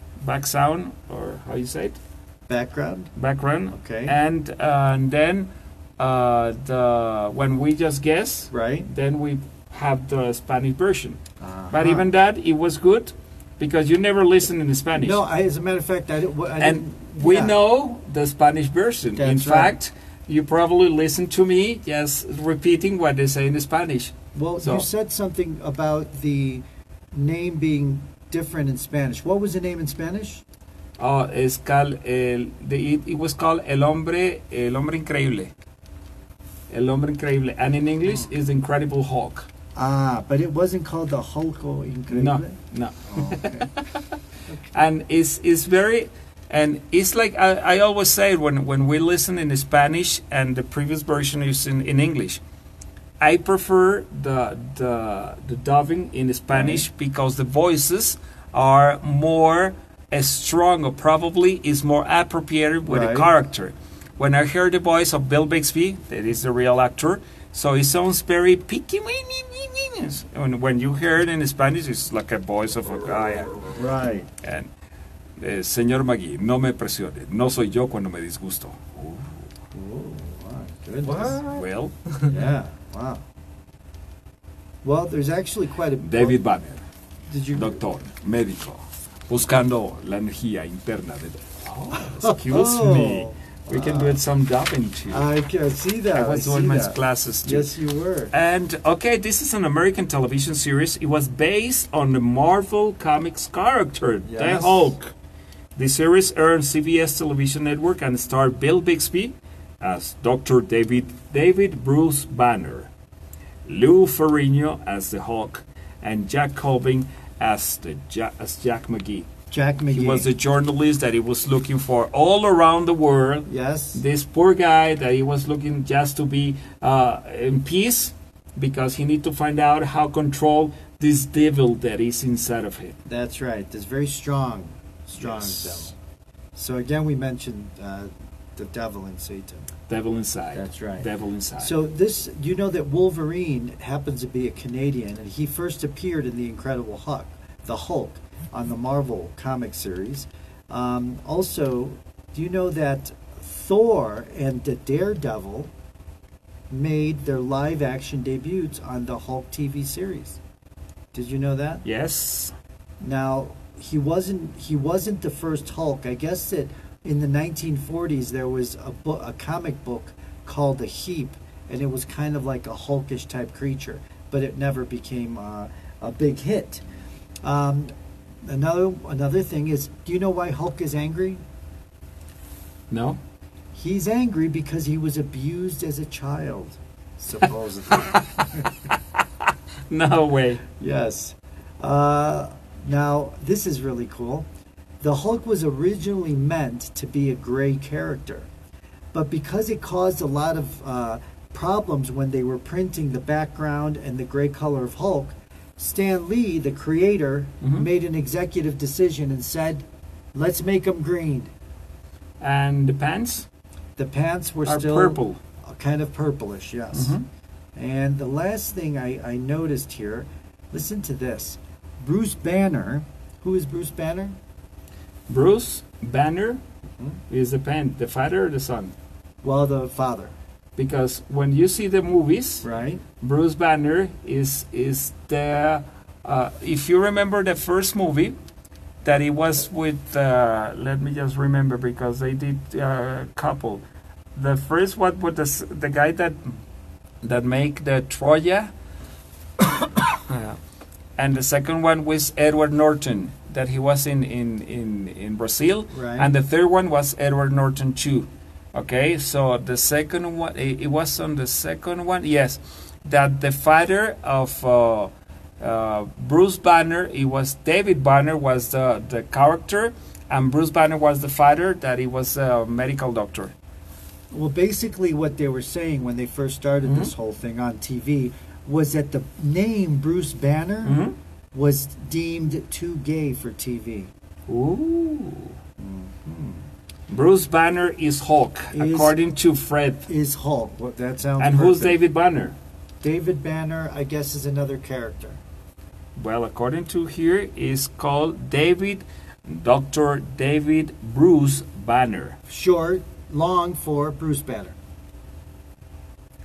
sound, or how you say it? Background. Background. Okay. And then when we just guess, Right. then we have the Spanish version. Uh-huh. But even that, it was good because you never listen in Spanish. No, as a matter of fact, I didn't. And we yeah. know the Spanish version. In That's right. fact, you probably listen to me just repeating what they say in Spanish. Well, So- you said something about the name being different in Spanish. What was the name in Spanish? It was called El Hombre Increíble. El Hombre Increíble. And in English, is the Incredible Hulk. Ah, but it wasn't called the Hulko Increíble. No. Oh, okay. And it's very, and it's like I always say when we listen in Spanish and the previous version is in English, I prefer the dubbing in Spanish because the voices are more strong, or probably is more appropriated with the Right. character. When I hear the voice of Bill Bixby, that is the real actor, so it sounds very picky. And when you hear it in Spanish, it's like a voice of a guy. Right. And, Señor Magui, no me presione. No soy yo cuando me disgusto. Oh, wow. Goodness. Well, Yeah. Wow. Well, there's actually quite a. David Banner, Did you? doctor, médico, buscando la energía interna de... Oh, excuse Oh, me. We can do it some dubbing too. I can see that. I was doing my classes too. Yes, you were. And okay, this is an American television series. It was based on the Marvel Comics character, the Yes. Hulk. The series earned CBS television network and starred Bill Bixby as Dr. David Bruce Banner, Lou Ferrigno as the Hulk, and Jack Colvin as Jack McGee. Jack McGee. He was a journalist that he was looking for all around the world. Yes. This poor guy that he was looking just to be in peace because he need to find out how control this devil that is inside of him. That's right. This very strong Yes. devil. So again, we mentioned the devil and Satan. Devil inside. That's right. Devil inside. So this, you know that Wolverine happens to be a Canadian, and he first appeared in the Incredible Hulk, on the Marvel comic series. Also, do you know that Thor and the Daredevil made their live-action debuts on the Hulk TV series? Did you know that? Yes. Now, he wasn't the first Hulk. I guess that in the 1940s there was a comic book called The Heap, and it was kind of like a Hulkish type creature, but it never became a big hit. Another thing is, do you know why Hulk is angry? No? He's angry because he was abused as a child, supposedly. No way. Yes. Now, this is really cool. The Hulk was originally meant to be a gray character, but because it caused a lot of problems when they were printing the background and the gray color of Hulk, Stan Lee, the creator, made an executive decision and said, let's make him green. And the pants The pants were are still purple. kind of purplish, yes. Mhm. And the last thing I noticed here, listen to this. Bruce Banner, who is Bruce Banner? Bruce Banner is the father or the son? Well, the father, Because when you see the movies, right? Bruce Banner is the if you remember the first movie that he was with let me just remember because they did a couple. The first one was the guy that make the Troya, and the second one was Edward Norton that he was in Brazil, Right. and the third one was Edward Norton 2. Okay, so the second one, it was on the second one, yes, that the father of Bruce Banner, it was David Banner was the character, and Bruce Banner was the father, that he was a medical doctor. Well, basically, what they were saying when they first started this whole thing on TV was that the name Bruce Banner was deemed too gay for TV. Ooh. Bruce Banner is Hulk, according to Fred. Is Hulk. Well, that sounds And who's perfect. David Banner? David Banner, I guess, is another character. Well, according to here, is called Dr. David Bruce Banner. Short, long for Bruce Banner.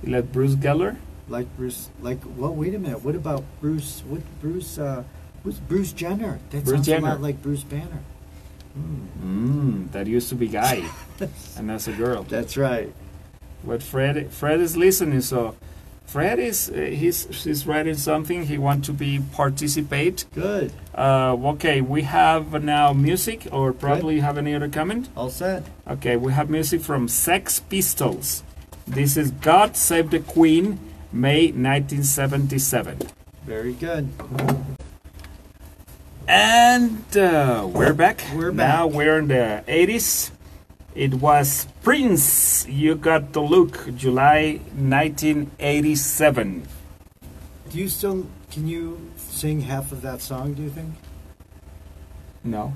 Like Bruce Geller? Like Bruce, well, wait a minute. What about Bruce, who's Bruce Jenner? That Bruce sounds Jenner. a lot like Bruce Banner. That used to be guy, and that's a girl. That's right. But Fred is listening, so Fred is he's writing something. He want to be participate. Good. Okay, we have now music, or probably you have any other comment? All set. Okay, we have music from Sex Pistols. This is God Save the Queen, May 1977. Very good. And we're back. We're Now back. we're in the 80s. It was Prince, You Got the Look, July 1987. Can you sing half of that song, do you think? No.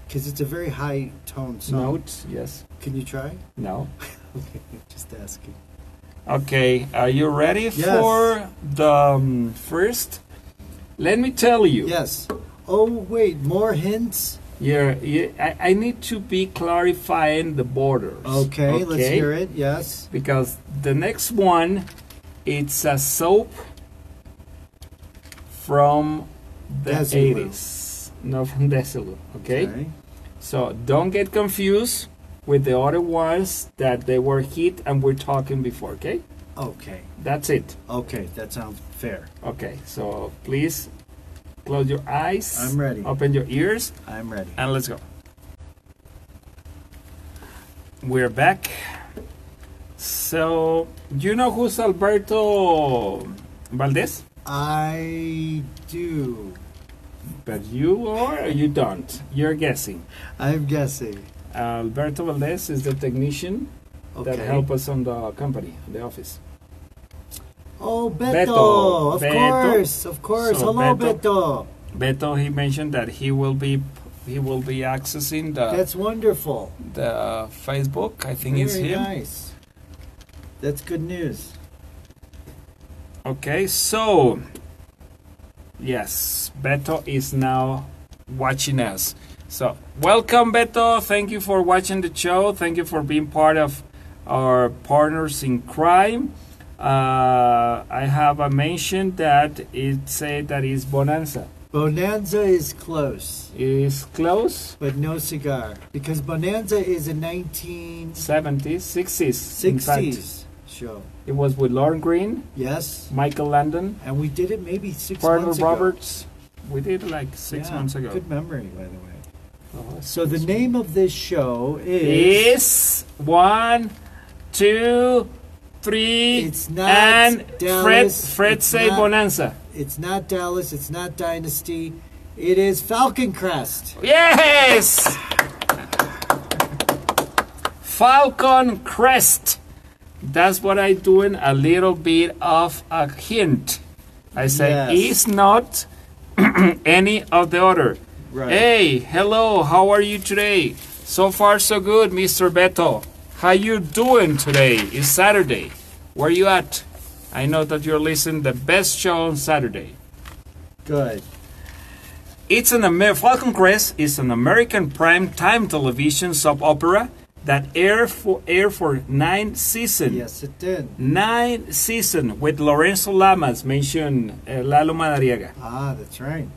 Because it's a very high tone song. Note, yes. Can you try? No. Okay, just asking. Okay, are you ready Yes. for the first? Let me tell you. Yes. Oh, wait, more hints? I need to be clarifying the borders. Okay, let's hear it. Yes. Because the next one, it's a soap from the Desilu. 80s. No, from Desilu. Okay? So don't get confused with the other ones that they were hit and we're talking before. Okay? Okay. That's it. Okay, that sounds fair. Okay, so please close your eyes. I'm ready. Open your ears. I'm ready. And let's go. We're back. So, you know who's Alberto Valdez? I do. But you or you don't? You're guessing. I'm guessing. Alberto Valdez is the technician that helped us on the company, the office. Oh, Beto. Of Beto. course. So Hello, Beto. Beto, he mentioned that he will be accessing the That's wonderful. the Facebook. I think it's Very him. nice. That's good news. Okay, so yes, Beto is now watching us. So welcome, Beto. Thank you for watching the show. Thank you for being part of our partners in crime. I have a mention that it said that is Bonanza. Bonanza is close. Is close. But no cigar. Because Bonanza is a 70s, 60s. in fact. 1960s show. It was with Lauren Green, Yes. Michael Landon, And we did it maybe 6 Carter months ago. Roberts. We did it like 6 months ago. Good memory, by the way. Oh, So the name of this show is... 1, 2, 3, It's not and Dallas. Fred It's say not- Bonanza. It's not Dallas. It's not Dynasty. It is Falcon Crest. Yes! Falcon Crest. That's what I doing a little bit of a hint. I said, Yes. it's not any of the other. Right. Hey, hello, how are you today? So far so good, Mr. Beto. How you doing today? It's Saturday. Where you at? I know that you're listening the best show on Saturday. Good. It's Falcon Crest is an American prime time television soap opera that aired for 9 seasons. Yes, it did. 9 seasons with Lorenzo Lamas, mentioned Lalo Madariaga. Ah, that's right.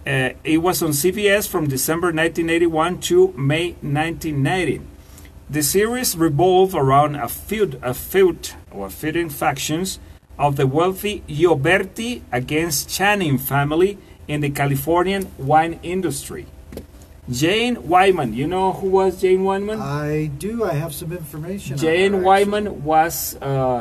It was on CBS from December 1981 to May 1990. The series revolved around a feuding factions of the wealthy Gioberti against Channing family in the Californian wine industry. Jane Wyman, you know who was Jane Wyman? I do. I have some information. Jane on her, Wyman was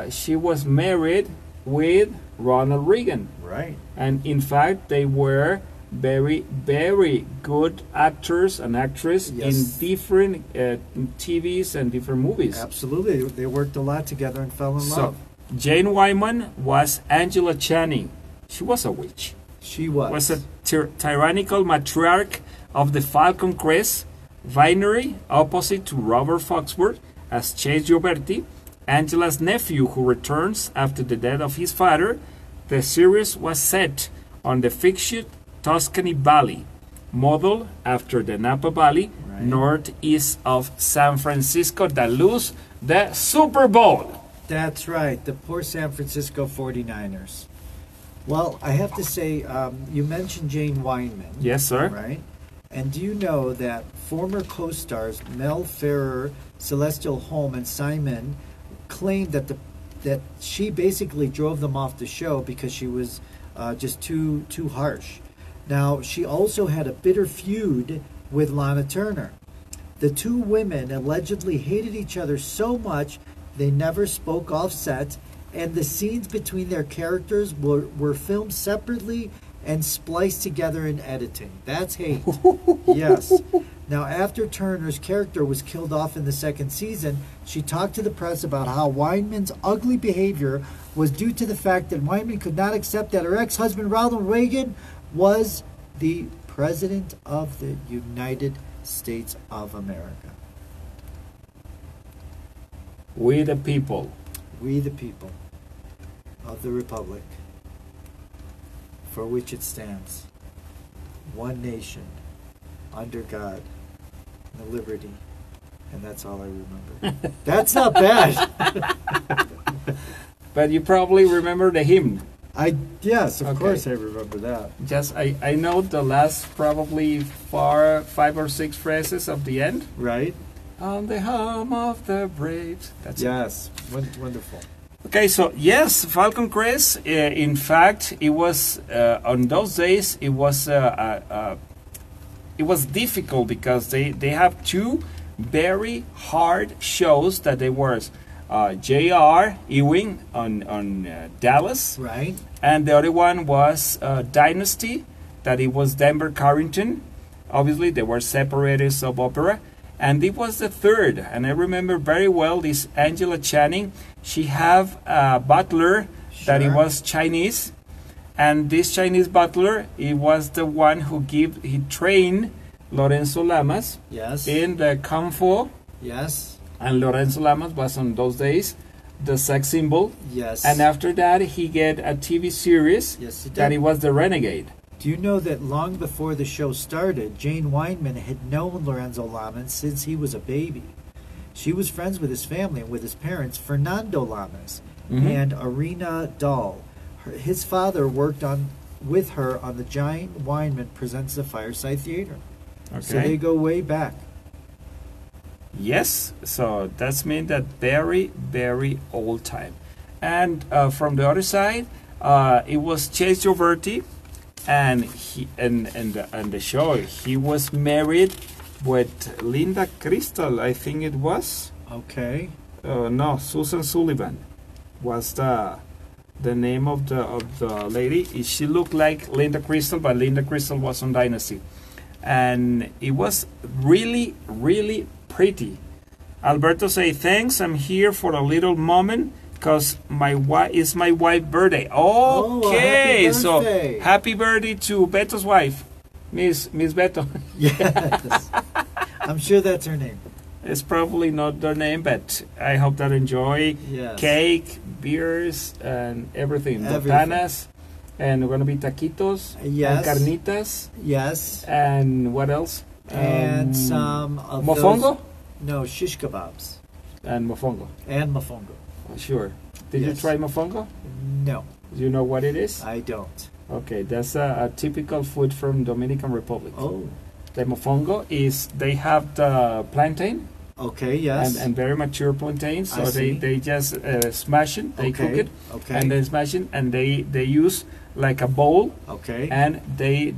she was married with Ronald Reagan, right? and in fact they were very, very good actors and actresses Yes. in different TVs and different movies. Absolutely. They worked a lot together and fell in So, love. Jane Wyman was Angela Channing. She was a witch. She was. Was a tyrannical matriarch of the Falcon Crest Vinery, opposite to Robert Foxworth as Chase Gioberti, Angela's nephew who returns after the death of his father. The series was set on the fictitious Tuscany Valley, modeled after the Napa Valley, Right. northeast of San Francisco, that lose the Super Bowl. That's right. The poor San Francisco 49ers. Well, I have to say, you mentioned Jane Wyman. Yes, sir. Right? And do you know that former co-stars Mel Ferrer, Celestial Holm, and Simon claimed that she basically drove them off the show because she was just too harsh. Now, she also had a bitter feud with Lana Turner. The two women allegedly hated each other so much they never spoke off set, and the scenes between their characters were filmed separately and spliced together in editing. That's hate. Yes. Now, after Turner's character was killed off in the second season, she talked to the press about how Wyman's ugly behavior was due to the fact that Wyman could not accept that her ex-husband Ronald Reagan was the President of the United States of America. We the people. We the people of the Republic, for which it stands, one nation, under God, and liberty. And that's all I remember. That's not bad. But you probably remember the hymn. Yes, of Okay. course I remember that. Just I know the last probably 5 or 6 phrases of the end. Right? On the home of the brave. That's it. Yes. Wonderful. Okay, so yes, Falcon Crest. In fact, it was on those days. It was difficult because they have 2 very hard shows that they were J.R. Ewing on Dallas, Right? and the other one was Dynasty, that it was Denver Carrington. Obviously, they were separated soap opera. And it was the third, and I remember very well this Angela Channing. She have a butler that it Sure. was Chinese, and this Chinese butler, he was the one he trained Lorenzo Lamas Yes. in the Kung Fu, Yes. and Lorenzo Lamas was on those days the sex symbol. Yes. And after that, he get a TV series Yes, he that did. he was the Renegade. Do you know that long before the show started, Jane Weinman had known Lorenzo Lamas since he was a baby? She was friends with his family and with his parents, Fernando Lamas Mhm. and Arena Dahl. His father worked with her on the Jane Weinman Presents the Fireside Theater. So they Okay. go way back. Yes, so that's mean that very, very old time. And from the other side, it was Chase Gioberti, and the show he was married with Linda Crystal, I think it was. Okay. No, Susan Sullivan was the name of the lady. She looked like Linda Crystal, but Linda Crystal was on Dynasty, and it was really, really pretty. Alberto say thanks. I'm here for a little moment because my wife's birthday. Okay, happy so birthday. happy birthday to Beto's wife, Miss Beto. Yes. I'm sure that's her name. It's probably not their name, but I hope that enjoy Yes. cake, beers, and everything. Everything. Botanas, and we're gonna be taquitos, Yes. and carnitas, Yes. and what else? And some of mofongo those- No, shish kebabs. and mofongo. And mofongo. Sure. Did you Yes. try mofongo? No, Do you know what it is? I don't. Okay, that's a typical food from Dominican Republic. Oh, The mofongo is they have the plantain. okay, yes. And very mature plantains, so I see. they just smash it, they cook Okay, it, okay. and they smash it, and they use like a bowl, Okay. and they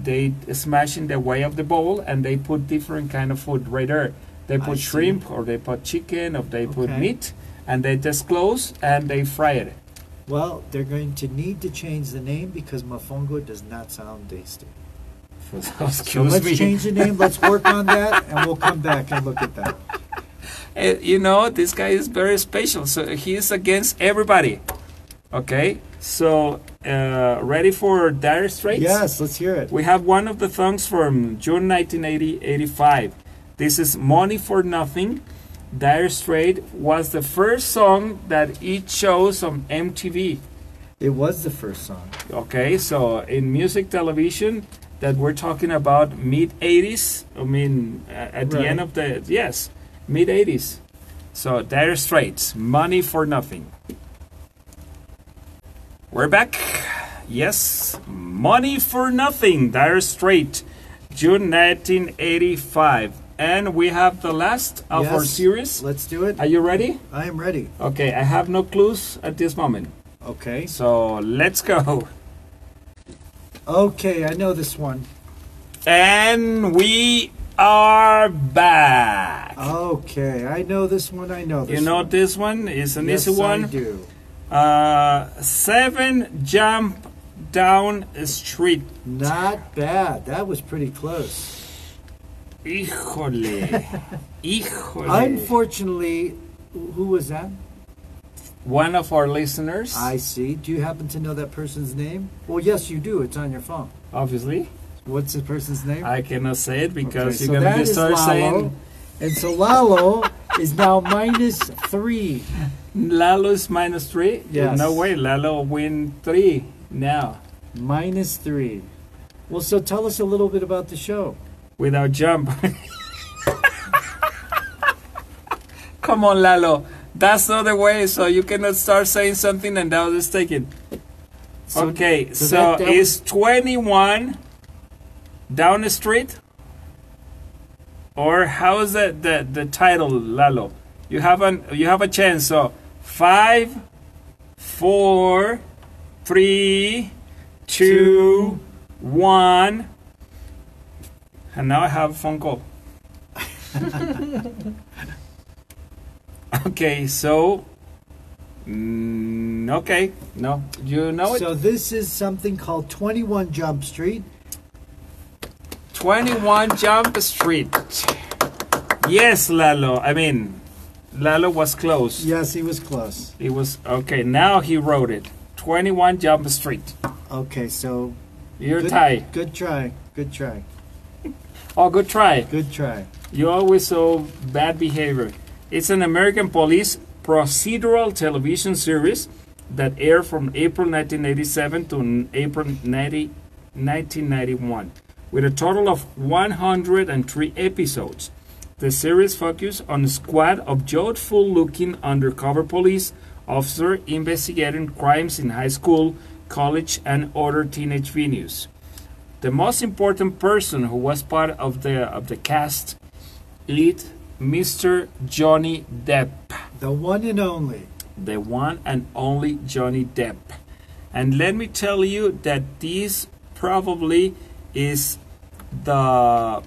smash in the way of the bowl, and they put different kind of food right there. They I put see. shrimp, or they put chicken, or they put Okay. meat, and they just close and they fry it. Well, they're going to need to change the name because mofongo does not sound tasty. So Excuse let's me. change the name. Let's work on that, and we'll come back and look at that. You know, this guy is very special, so he is against everybody. Okay, so ready for Dire Straits? Yes, let's hear it. We have one of the songs from June 1985. This is Money for Nothing. Dire Straits was the first song that it shows on MTV. It was the first song. Okay, so in music television that we're talking about mid-80s, I mean at the Right. end of the, yes, mid-80s. So Dire Straits, Money for Nothing. We're back. Yes, Money for Nothing, Dire Straits, June 1985. And we have the last of our Yes. series. Let's do it. Are you ready? I am ready. Okay, I have no clues at this moment. Okay. So let's go. Okay, I know this one. And we are back. Okay, I know this one. I know this You know one. this one is an Yes, easy one. I do. 7 jump down a street. Not bad. That was pretty close. Híjole. Híjole. Unfortunately, who was that? One of our listeners, I see. Do you happen to know that person's name? Well, yes, you do. It's on your phone. obviously. What's the person's name? I cannot say it because Okay, you're so going to that is start Lalo. saying And so Lalo is now -3. Lalo is -3. Yes. No way. Lalo win 3 now. -3. Well, so tell us a little bit about the show. without jump. Come on, Lalo. That's not the way, so you cannot start saying something and now it's taken. Okay, so is 21 down the street? Or how is the title, Lalo? You have a chance. So 5, 4, 3, 2, 1. And now I have a phone call. Okay, so okay, no, you know it. So this is something called 21 Jump Street. 21 Jump Street. Yes, Lalo. I mean, Lalo was close. Yes, he was close. He was okay. Now he wrote it. 21 Jump Street. Okay, so You're tied. Good try. Good try. Oh, good try. Good try. You always so bad behavior. It's an American police procedural television series that aired from April 1987 to April 1991, with a total of 103 episodes. The series focused on a squad of youthful-looking undercover police officers investigating crimes in high school, college, and other teenage venues. The most important person who was part of the cast is Mr. Johnny Depp. The one and only. The one and only Johnny Depp. And let me tell you that this probably is the...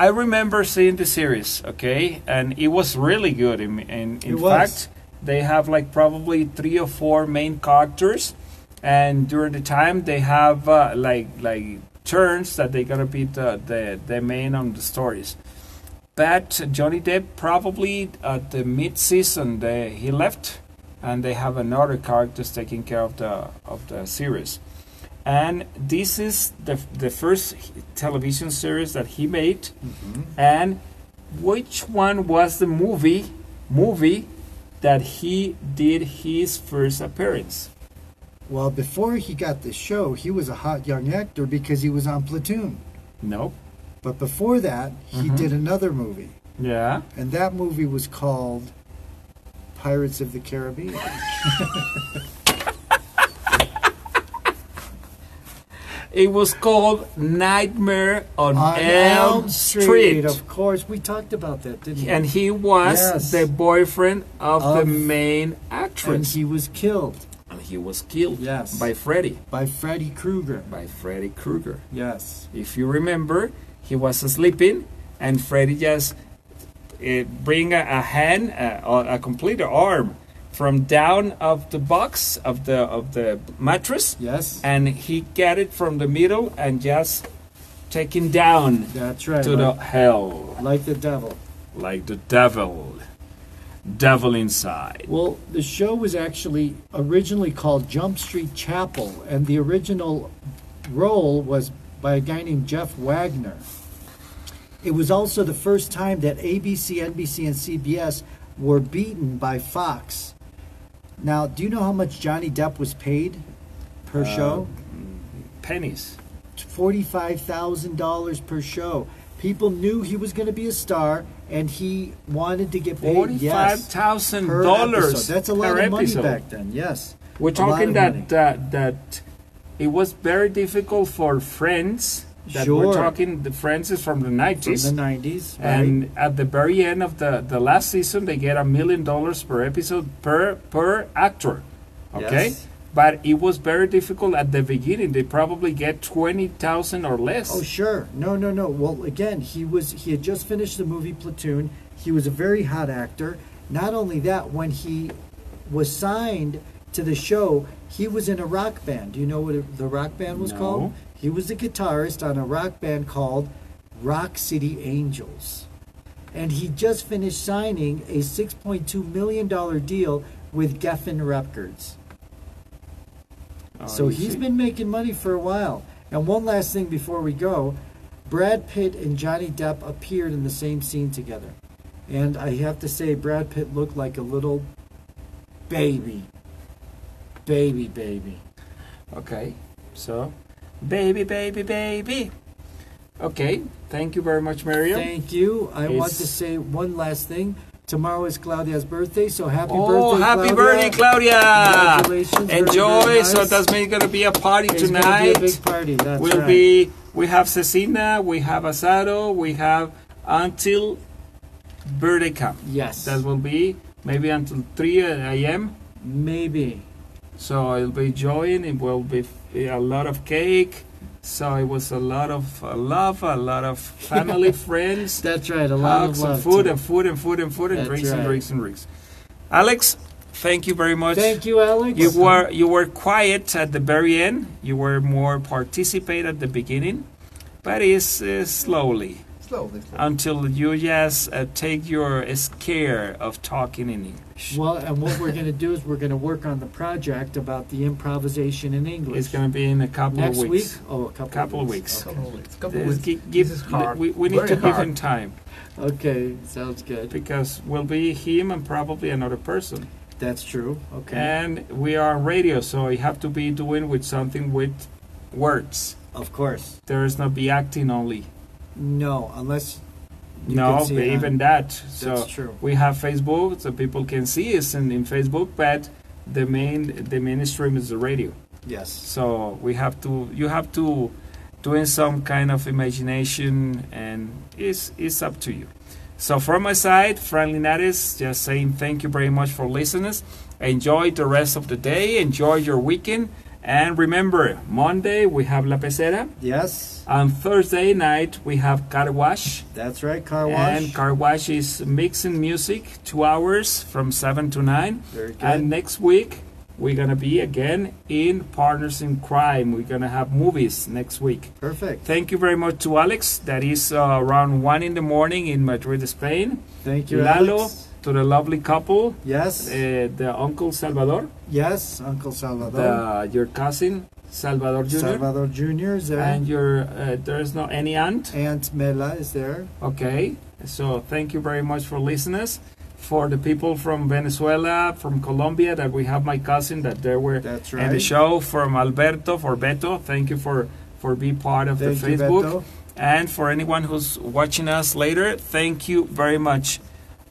I remember seeing the series, okay? And it was really good. In fact, they have like probably 3 or 4 main characters. And during the time, they have like turns that they're going to be the main on the stories. But Johnny Depp probably at the mid-season he left, and they have another character taking care of the series. And this is the first television series that he made. Mm-hmm. And which one was the movie that he did his first appearance? Well, before he got the show, he was a hot young actor because he was on Platoon. Nope. But before that, he did another movie. Yeah. And that movie was called Pirates of the Caribbean. It was called Nightmare on Elm Street. Of course, we talked about that, didn't we? And he was the boyfriend of the main actress. And he was killed. And he was killed by Freddy. By Freddy Krueger. By Freddy Krueger. Yes. If you remember, he was sleeping, and Freddy just bring a hand, a complete arm, from down of the box of the mattress. Yes. And he get it from the middle and just take him down. That's right. To the hell. Like the devil. Like the devil. Devil inside. Well, the show was actually originally called Jump Street Chapel, and the original role was by a guy named Jeff Wagner. It was also the first time that ABC, NBC, and CBS were beaten by Fox. Now, do you know how much Johnny Depp was paid per show? Pennies. $45,000 per show. People knew he was going to be a star, and he wanted to get paid. $45,000. That's a lot of money back then. Yes, we're talking that it was very difficult for Friends. That we're talking, the Friends is from the 90s. From the 90s, right. And at the very end of the last season, they get $1 million per episode per actor. Okay. Yes. But it was very difficult at the beginning. They probably get 20,000 or less. Oh, sure. No. Well, again, he had just finished the movie Platoon. He was a very hot actor. Not only that, when he was signed to the show, he was in a rock band. Do you know what the rock band was called? He was the guitarist on a rock band called Rock City Angels. And he just finished signing a $6.2 million deal with Geffen Records. So he's been making money for a while. And one last thing before we go, Brad Pitt and Johnny Depp appeared in the same scene together. And I have to say, Brad Pitt looked like a little baby. Baby. Okay, so, baby. Okay, thank you very much, Mario. Thank you. I want to It's- say one last thing. Tomorrow is Claudia's birthday, so happy Oh, birthday, happy Claudia. birthday, Claudia! Congratulations. Very, Enjoy. very So nice. that's going to be a party It's gonna tonight. be a big party. That's Will right. be. We have cecina, we have asado, we have until birthday come. Yes. That will be maybe until 3 a.m. Maybe. So it'll be enjoying. It will be a lot of cake. So it was a lot of love, a lot of family, friends. That's right. A lot Hugs of and love. food too. and food and food and food and That's drinks and right. drinks and drinks. Alex, thank you very much. Thank you, Alex. You were quiet at the very end. You were more participate at the beginning, but it's slowly Slowly. until you just take your scare of talking in English. Well, and what we're going to do is we're going to work on the project about the improvisation in English. It's going to be in a couple next of weeks. week. Oh, a Couple of of weeks. weeks. Okay. Couple This weeks. give- This is hard. We need Very to give hard. him time Okay, sounds good. because will be him and probably another person. That's true. Okay. And we are on radio, so you have to be doing with something with words. Of course. There is not be acting only. No, unless you No, can see it even on- that. So That's true. we have Facebook, so people can see us in Facebook, but the main stream is the radio. Yes. So you have to doing some kind of imagination, and it's up to you. So from my side, Fran Linares, just saying thank you very much for listening. Enjoy the rest of the day. Enjoy your weekend. And remember, Monday we have La Pecera. Yes. On Thursday night we have Car Wash. That's right. Car wash. And Car Wash is mixing music 2 hours from 7 to 9. Very good. And next week we're gonna be again in Partners in Crime. We're gonna have movies next week. Perfect. Thank you very much to Alex. That is around 1 in the morning in Madrid, Spain. Thank you, Lalo, Alex. to the lovely couple, Yes. the Uncle Salvador, Yes, Uncle Salvador. your cousin Salvador Jr. Salvador Jr. is there. And your there's no any aunt. Aunt Mela is there. Okay, so thank you very much for listening. For the people from Venezuela, from Colombia, that we have my cousin that they were That's in the right. show. From Alberto, for Beto, thank you for being part of Thank the you, Facebook. Beto. And for anyone who's watching us later, thank you very much.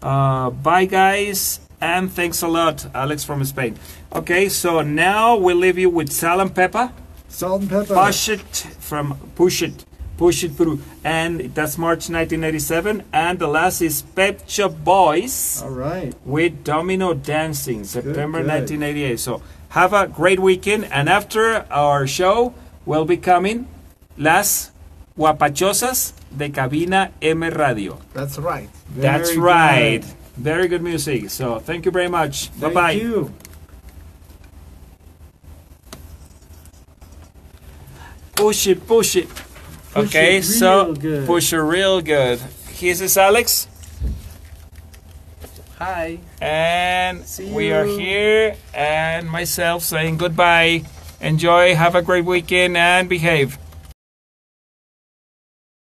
Bye, guys, and thanks a lot, Alex from Spain. Okay, so now we'll leave you with Sal and Pepper. Salt and pepper. Push it through, and that's March 1987. And the last is Pep Shop Boys All right. with Domino Dancing, September good. 1988. So have a great weekend, and after our show will be coming Las Guapachosas de Cabina M Radio. That's right. That's Very right. good. Very good music. So thank you very much. Thank Bye-bye. you. Push it. Push Okay, it so real good. push it real good. This is Alex, Hi. and See we are you. here, and myself saying goodbye. Enjoy, have a great weekend, and behave.